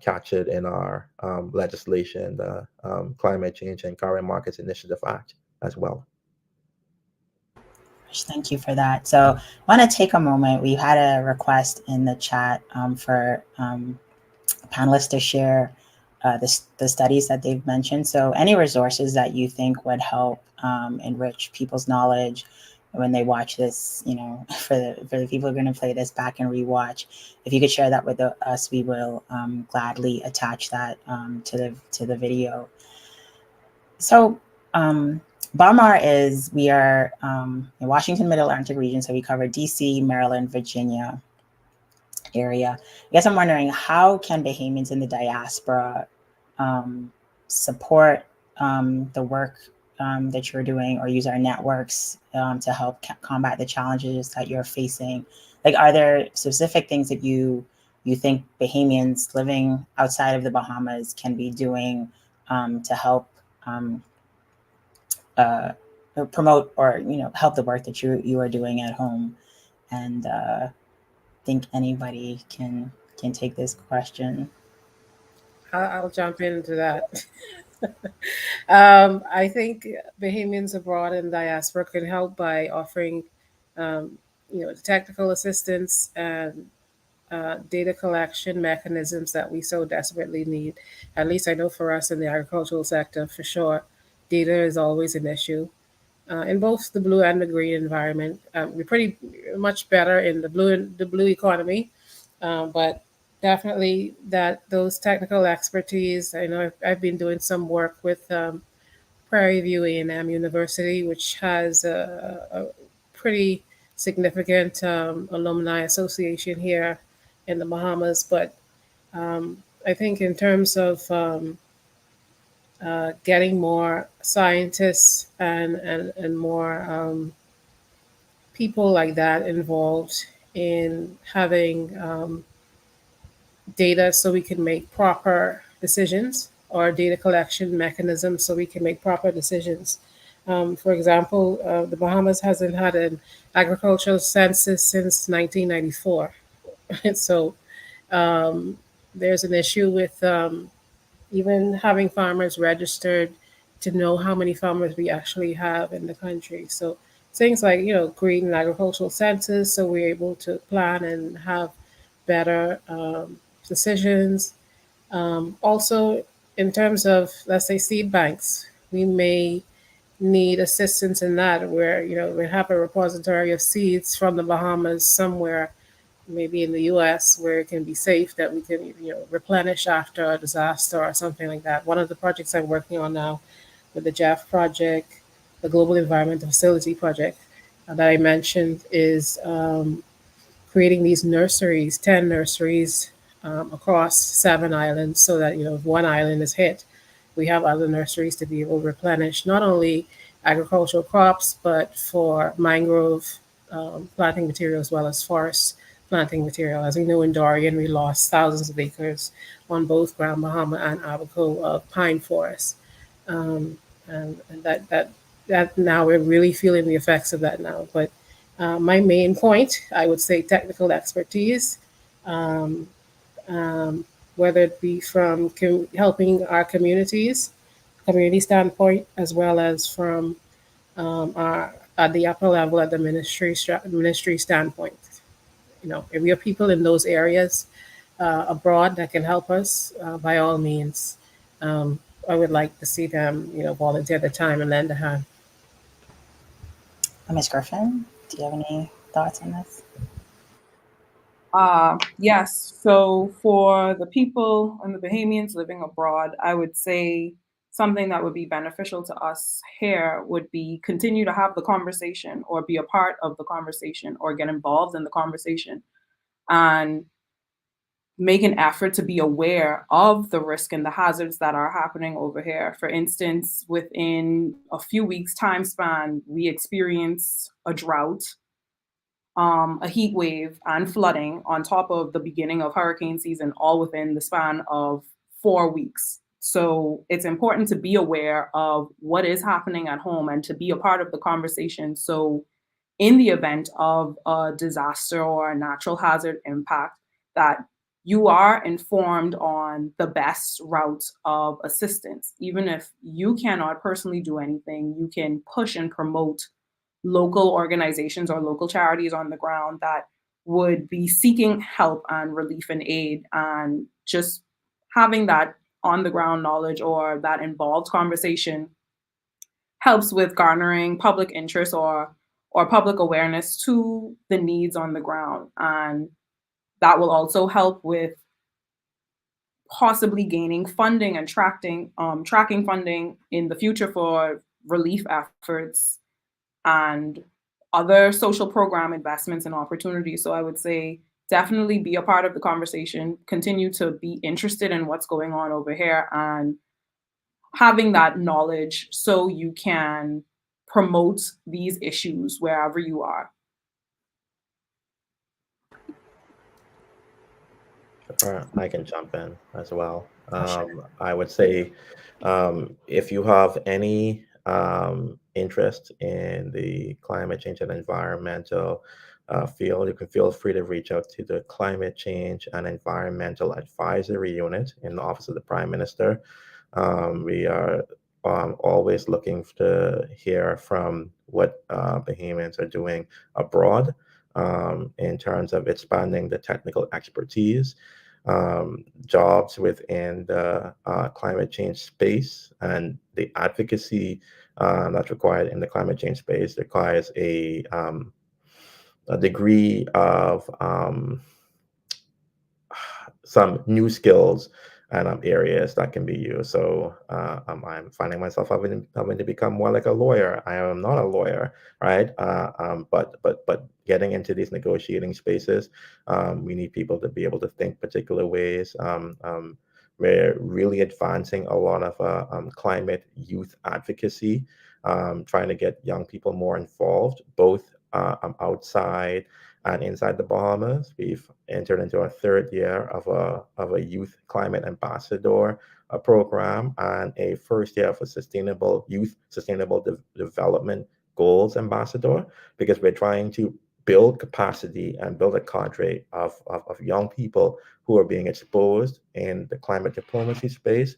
captured in our legislation, the Climate Change and Carbon Markets Initiative Act as well. Thank you for that. So I want to take a moment. We had a request in the chat for panelists to share the studies that they've mentioned. So any resources that you think would help enrich people's knowledge when they watch this, for the people who are going to play this back and rewatch, if you could share that with us, we will gladly attach that to the video. So BAAWMAR we are in Washington Mid-Atlantic region, so we cover DC, Maryland, Virginia area. I guess I'm wondering, how can Bahamians in the diaspora support the work that you're doing, or use our networks to help combat the challenges that you're facing? Like, are there specific things that you think Bahamians living outside of the Bahamas can be doing to help promote or help the work that you are doing at home? And think anybody can take this question. I'll jump into that. I think Bahamians abroad and diaspora can help by offering, technical assistance and data collection mechanisms that we so desperately need. At least I know for us in the agricultural sector, for sure, data is always an issue. In both the blue and the green environment, we're pretty much better in the blue economy, but definitely those technical expertise. I know I've been doing some work with Prairie View A&M University, which has a pretty significant alumni association here in the Bahamas. But I think in terms of getting more scientists and more people like that involved in having data so we can make proper decisions, or data collection mechanisms so we can make proper decisions. For example, the Bahamas hasn't had an agricultural census since 1994. So there's an issue with even having farmers registered to know how many farmers we actually have in the country. So things like, green and agricultural census, so we're able to plan and have better decisions. Also, in terms of, let's say, seed banks, we may need assistance in that, where we have a repository of seeds from the Bahamas somewhere, maybe in the U.S., where it can be safe, that we can replenish after a disaster or something like that. One of the projects I'm working on now with the JEF project, the Global Environmental Facility project that I mentioned, is creating these nurseries, 10 nurseries across 7 islands, so that if one island is hit, we have other nurseries to be able to replenish not only agricultural crops, but for mangrove planting material, as well as forest planting material. As we know, in Dorian, we lost thousands of acres on both Grand Bahama and Abaco of pine forests. And that now we're really feeling the effects of that now. But my main point, I would say, technical expertise, whether it be from helping our community standpoint, as well as from our at the upper level at the ministry standpoint. If we have people in those areas abroad that can help us, by all means, I would like to see them, volunteer their time and lend a hand. Ms. Griffin, do you have any thoughts on this? Yes. So for the people and the Bahamians living abroad, I would say something that would be beneficial to us here would be continue to have the conversation, or be a part of the conversation, or get involved in the conversation, and make an effort to be aware of the risk and the hazards that are happening over here. For instance, within a few weeks time span, we experienced a drought, a heat wave, and flooding on top of the beginning of hurricane season, all within the span of 4 weeks. So it's important to be aware of what is happening at home and to be a part of the conversation. So in the event of a disaster or a natural hazard impact, that you are informed on the best route of assistance. Even if you cannot personally do anything, you can push and promote local organizations or local charities on the ground that would be seeking help and relief and aid. And just having that on the ground knowledge, or that involved conversation, helps with garnering public interest or public awareness to the needs on the ground. And that will also help with possibly gaining funding and tracking funding in the future for relief efforts and other social program investments and opportunities. So I would say definitely be a part of the conversation, continue to be interested in what's going on over here, and having that knowledge so you can promote these issues wherever you are. I can jump in as well. I would say if you have any interest in the climate change and environmental field, you can feel free to reach out to the Climate Change and Environmental Advisory Unit in the Office of the Prime Minister. We are always looking to hear from what Bahamians are doing abroad in terms of expanding the technical expertise, jobs within the climate change space, and the advocacy that's required in the climate change space requires a degree of some new skills and areas that can be used. So I'm finding myself having to become more like a lawyer. I am not a lawyer, right? But getting into these negotiating spaces, we need people to be able to think particular ways. We're really advancing a lot of climate youth advocacy, trying to get young people more involved, both outside and inside the Bahamas. We've entered into our third year of a youth climate ambassador program, and a first year of a sustainable development goals ambassador, because we're trying to build capacity and build a cadre of young people who are being exposed in the climate diplomacy space,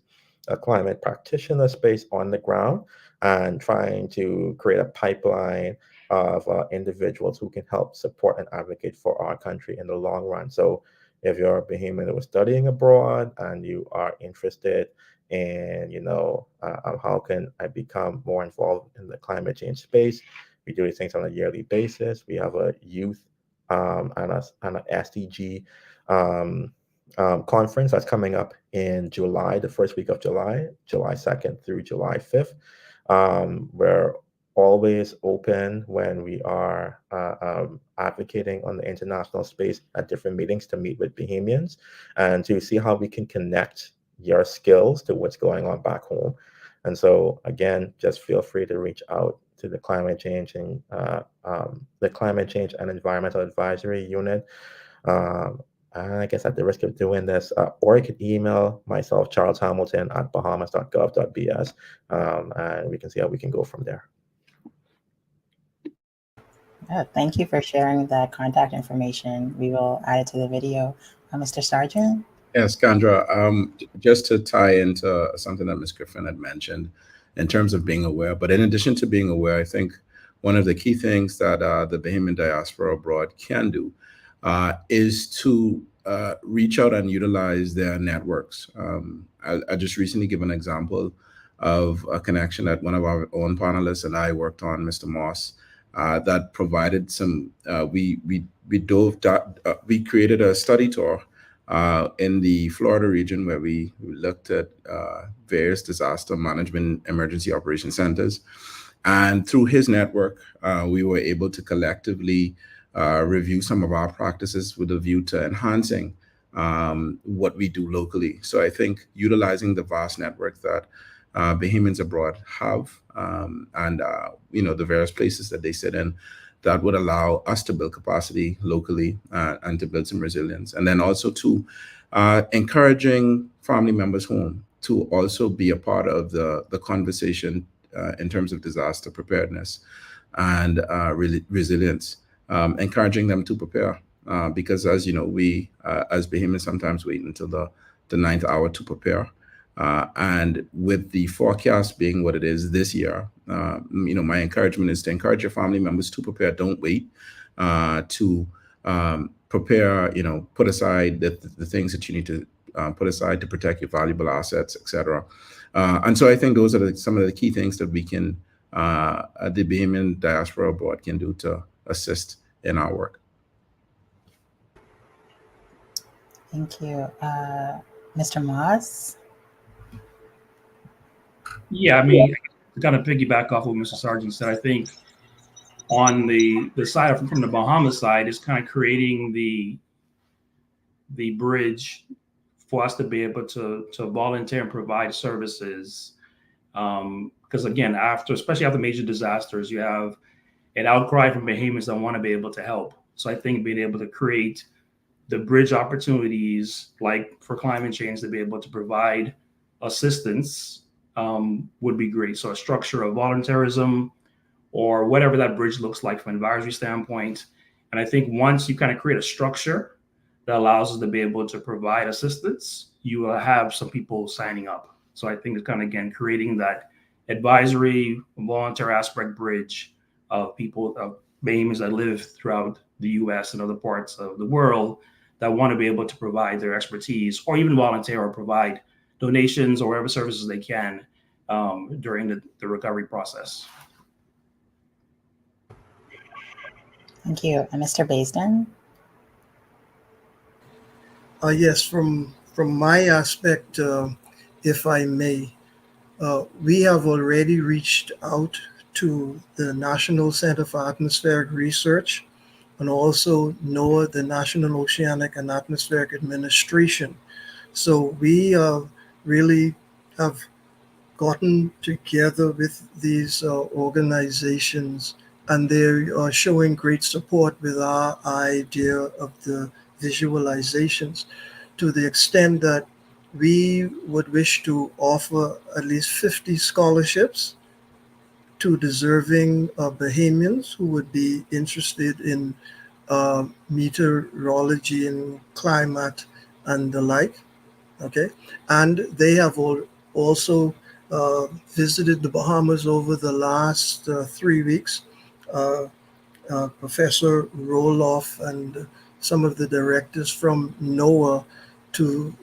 a climate practitioner space on the ground, and trying to create a pipeline of individuals who can help support and advocate for our country in the long run. So if you're a Bahamian who is studying abroad and you are interested and how can I become more involved in the climate change space. We do these things on a yearly basis. We have a youth and a SDG conference that's coming up in July, the first week of July 2nd through July 5th. We're always open when we are advocating on the international space at different meetings to meet with Bahamians and to see how we can connect your skills to what's going on back home. And so again, just feel free to reach out to the Climate Change and Environmental Advisory Unit. I guess at the risk of doing this, or you could email myself, Charles Hamilton at Bahamas.gov.bs, and we can see how we can go from there. Yeah, thank you for sharing that contact information. We will add it to the video. Mr. Sargent? Yes, Khandra, just to tie into something that Ms. Griffin had mentioned in terms of being aware, but in addition to being aware, I think one of the key things that the Bahamian diaspora abroad can do is to reach out and utilize their networks. I just recently give an example of a connection that one of our own panelists and I worked on, Mr. Moss, that provided some, we created a study tour in the Florida region where we looked at various disaster management emergency operation centers. And through his network, we were able to collectively review some of our practices with a view to enhancing what we do locally. So I think utilizing the vast network that Bahamians abroad have and the various places that they sit in, that would allow us to build capacity locally and to build some resilience. And then also to encouraging family members home to also be a part of the conversation in terms of disaster preparedness and resilience, encouraging them to prepare. Because as you know, we as Bahamians sometimes wait until the ninth hour to prepare. And with the forecast being what it is this year, my encouragement is to encourage your family members to prepare. Don't wait to prepare, put aside the things that you need to put aside to protect your valuable assets, etc. And so I think those are some of the key things that we can, the Bahamian diaspora abroad can do to assist in our work. Thank you. Mr. Moss? Yeah, I mean, to kind of piggyback off what Mr. Sargent said, I think on the side from the Bahamas side is kind of creating the bridge for us to be able to volunteer and provide services. Because again, especially after major disasters, you have an outcry from Bahamians that want to be able to help. So I think being able to create the bridge opportunities, like for climate change, to be able to provide assistance would be great. So a structure of volunteerism or whatever that bridge looks like from an advisory standpoint. And I think once you kind of create a structure that allows us to be able to provide assistance, you will have some people signing up. So I think it's kind of, again, creating that advisory volunteer aspect bridge of people, of Bahamians that live throughout the US and other parts of the world that want to be able to provide their expertise or even volunteer or provide donations or whatever services they can during the recovery process. Thank you. And Mr. Basden? Yes, from my aspect, if I may, we have already reached out to the National Center for Atmospheric Research and also NOAA, the National Oceanic and Atmospheric Administration. So we really have gotten together with these organizations, and they are showing great support with our idea of the visualizations, to the extent that we would wish to offer at least 50 scholarships to deserving Bahamians who would be interested in meteorology and climate and the like. Okay, and they have also visited the Bahamas over the last 3 weeks. Professor Roloff and some of the directors from NOAA to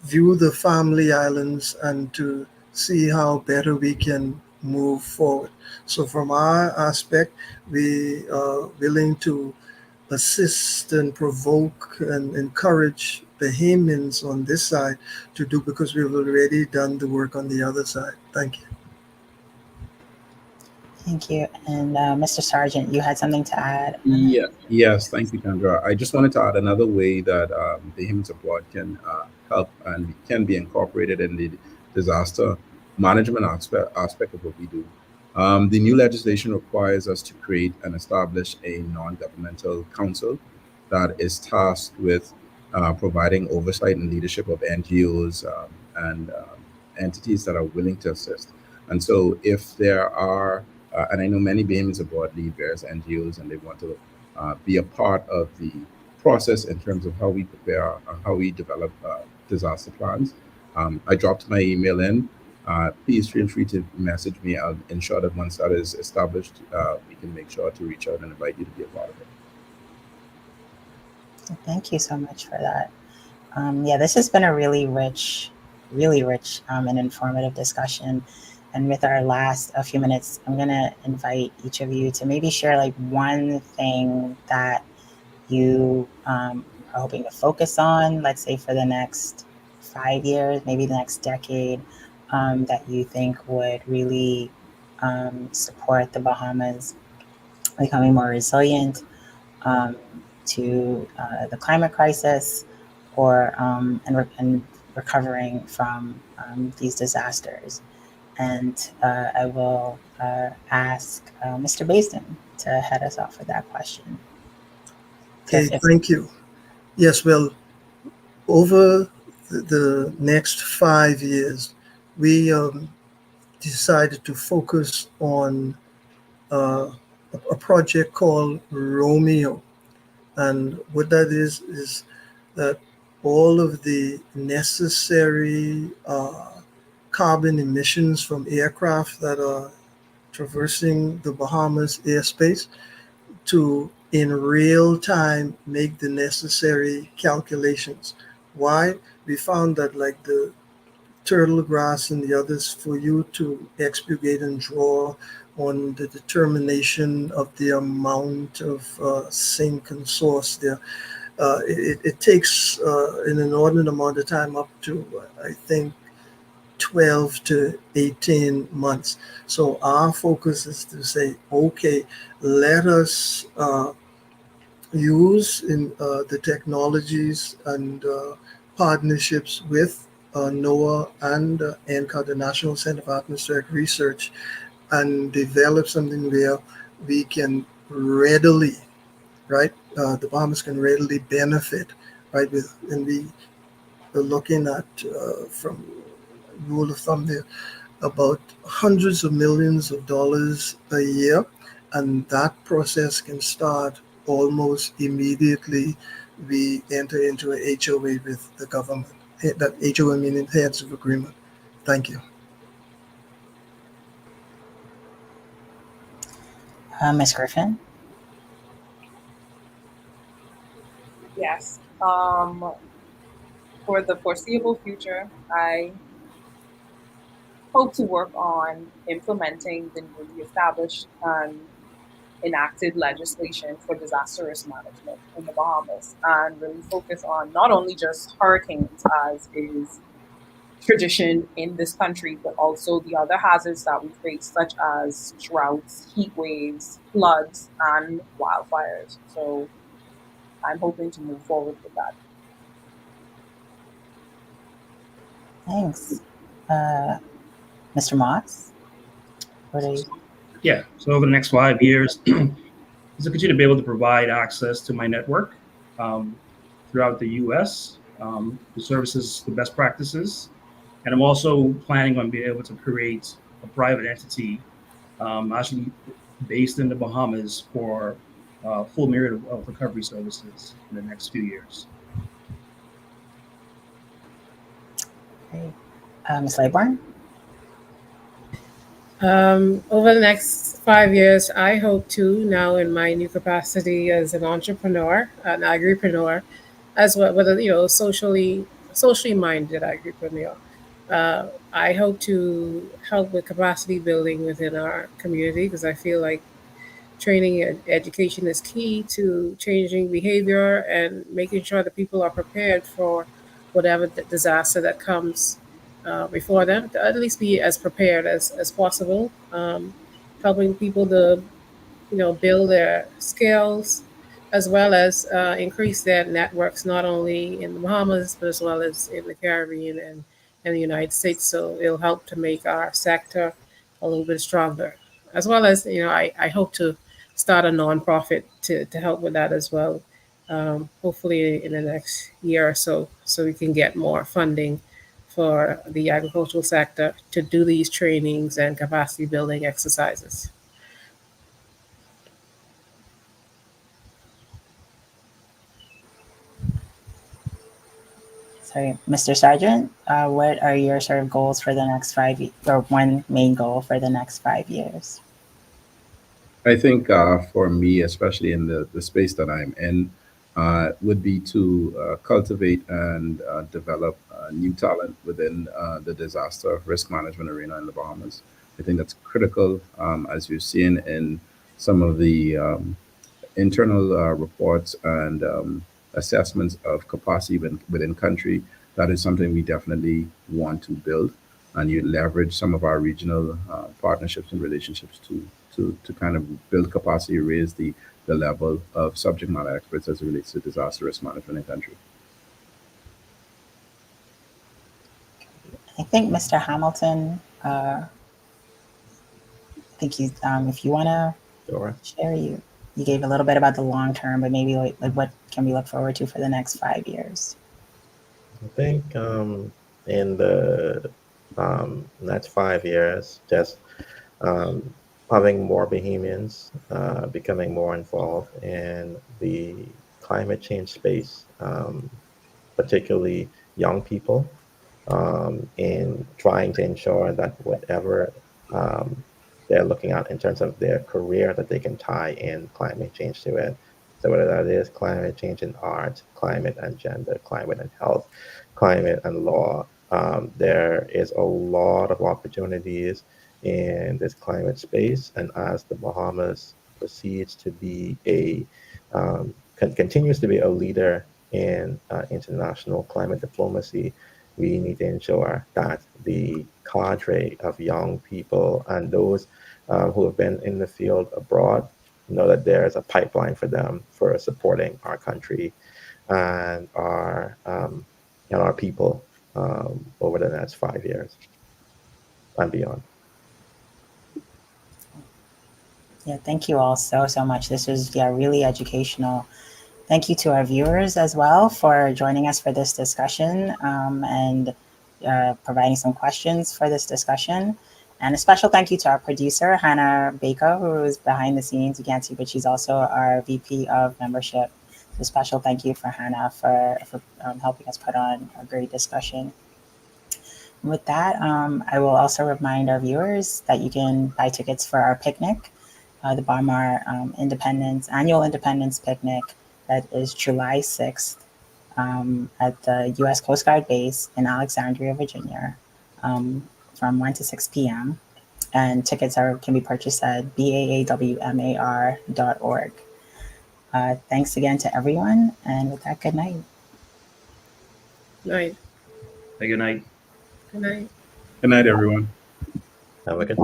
view the family islands and to see how better we can move forward. So from our aspect, we are willing to assist and provoke and encourage Bahamians on this side to do, because we've already done the work on the other side. Thank you. Thank you. And Mr. Sargent, you had something to add? Yeah, yes, thank you, Khandra. I just wanted to add another way that the Humans Abroad can help and can be incorporated in the disaster management aspect of what we do. The new legislation requires us to create and establish a non-governmental council that is tasked with providing oversight and leadership of NGOs and entities that are willing to assist. And so if there are and I know many Bahamians abroad lead various NGOs, and they want to be a part of the process in terms of how we prepare, how we develop disaster plans. I dropped my email in. Please feel free to message me. I'll ensure that once that is established, we can make sure to reach out and invite you to be a part of it. Thank you so much for that. Yeah, this has been a really rich and informative discussion. And with our last few minutes, I'm going to invite each of you to maybe share like one thing that you are hoping to focus on, let's say for the next 5 years, maybe the next decade, that you think would really support the Bahamas becoming more resilient to the climate crisis, or and recovering from these disasters. And I will ask Mr. Basden to head us off with that question. Okay, thank you. Yes, well, over the next 5 years, we decided to focus on a project called Romeo. And what that is that all of the necessary carbon emissions from aircraft that are traversing the Bahamas airspace, to in real time make the necessary calculations. Why? We found that like the turtle grass and the others, for you to expurgate and draw on the determination of the amount of sink and source there, it takes an inordinate amount of time, up to I think 12 to 18 months. So our focus is to say, okay, let us use in the technologies and partnerships with NOAA and NCAR, the National Center for Atmospheric Research, and develop something where we can readily, right, the Bahamas can readily benefit, right, with, and we are looking at, from rule of thumb there, about hundreds of millions of dollars a year, and that process can start almost immediately. We enter into a HOA with the government. That HOA meaning heads of agreement. Thank you. Ms. Griffin? Yes. For the foreseeable future, I hope to work on implementing the newly established and enacted legislation for disaster risk management in the Bahamas, and really focus on not only just hurricanes, as is tradition in this country, but also the other hazards that we face, such as droughts, heat waves, floods, and wildfires. So I'm hoping to move forward with that. Thanks. Mr. Moss? What are you? Yeah, so over the next 5 years, is to continue to be able to provide access to my network throughout the U.S., the services, the best practices. And I'm also planning on being able to create a private entity actually based in the Bahamas for full myriad of recovery services in the next few years. Great. Ms. Lightbourne? Over the next 5 years, I hope to, now in my new capacity as an entrepreneur, an agripreneur, as well, with a socially socially minded agripreneur. I hope to help with capacity building within our community because I feel like training and education is key to changing behavior and making sure that people are prepared for whatever disaster that comes before them, to at least be as prepared as possible. Helping people to build their skills as well as increase their networks not only in the Bahamas but as well as in the Caribbean and the United States. So it'll help to make our sector a little bit stronger. As well as, I hope to start a nonprofit to help with that as well. Hopefully in the next year or so we can get more funding for the agricultural sector to do these trainings and capacity building exercises. Sorry, Mr. Sargent, what are your sort of goals for the next 5 years, or one main goal for the next 5 years? I think for me, especially in the space that I'm in, would be to cultivate and develop new talent within the disaster risk management arena in the Bahamas. I think that's critical, as you've seen in some of the internal reports and assessments of capacity within country. That is something we definitely want to build, and you leverage some of our regional partnerships and relationships to kind of build capacity, raise the level of subject matter experts as it relates to disaster risk management in country. I think Mr. Hamilton, I think if you want to Sure. share, you gave a little bit about the long term, but maybe like what can we look forward to for the next 5 years? I think in the next 5 years, just having more Bahamians becoming more involved in the climate change space, particularly young people, in trying to ensure that whatever they're looking at in terms of their career, that they can tie in climate change to it. So whether that is climate change in art, climate and gender, climate and health, climate and law, there is a lot of opportunities in this climate space. And as the Bahamas proceeds to be continues to be a leader in international climate diplomacy, we need to ensure that the cadre of young people and those who have been in the field abroad know that there's a pipeline for them for supporting our country and our people over the next 5 years and beyond. Yeah, thank you all so much. This was really educational. Thank you to our viewers as well for joining us for this discussion and providing some questions for this discussion. And a special thank you to our producer, Hannah Baker, who is behind the scenes. You can't see, but she's also our VP of membership. So a special thank you for Hannah for helping us put on a great discussion. With that, I will also remind our viewers that you can buy tickets for our picnic, the BAAWMAR annual Independence Picnic. That is July 6th at the U.S. Coast Guard Base in Alexandria, Virginia, from 1 to 6 p.m. And tickets can be purchased at BAAWMAR.org. Thanks again to everyone. And with that, good night. Night. Good night. Good night. Good night, everyone. Have a good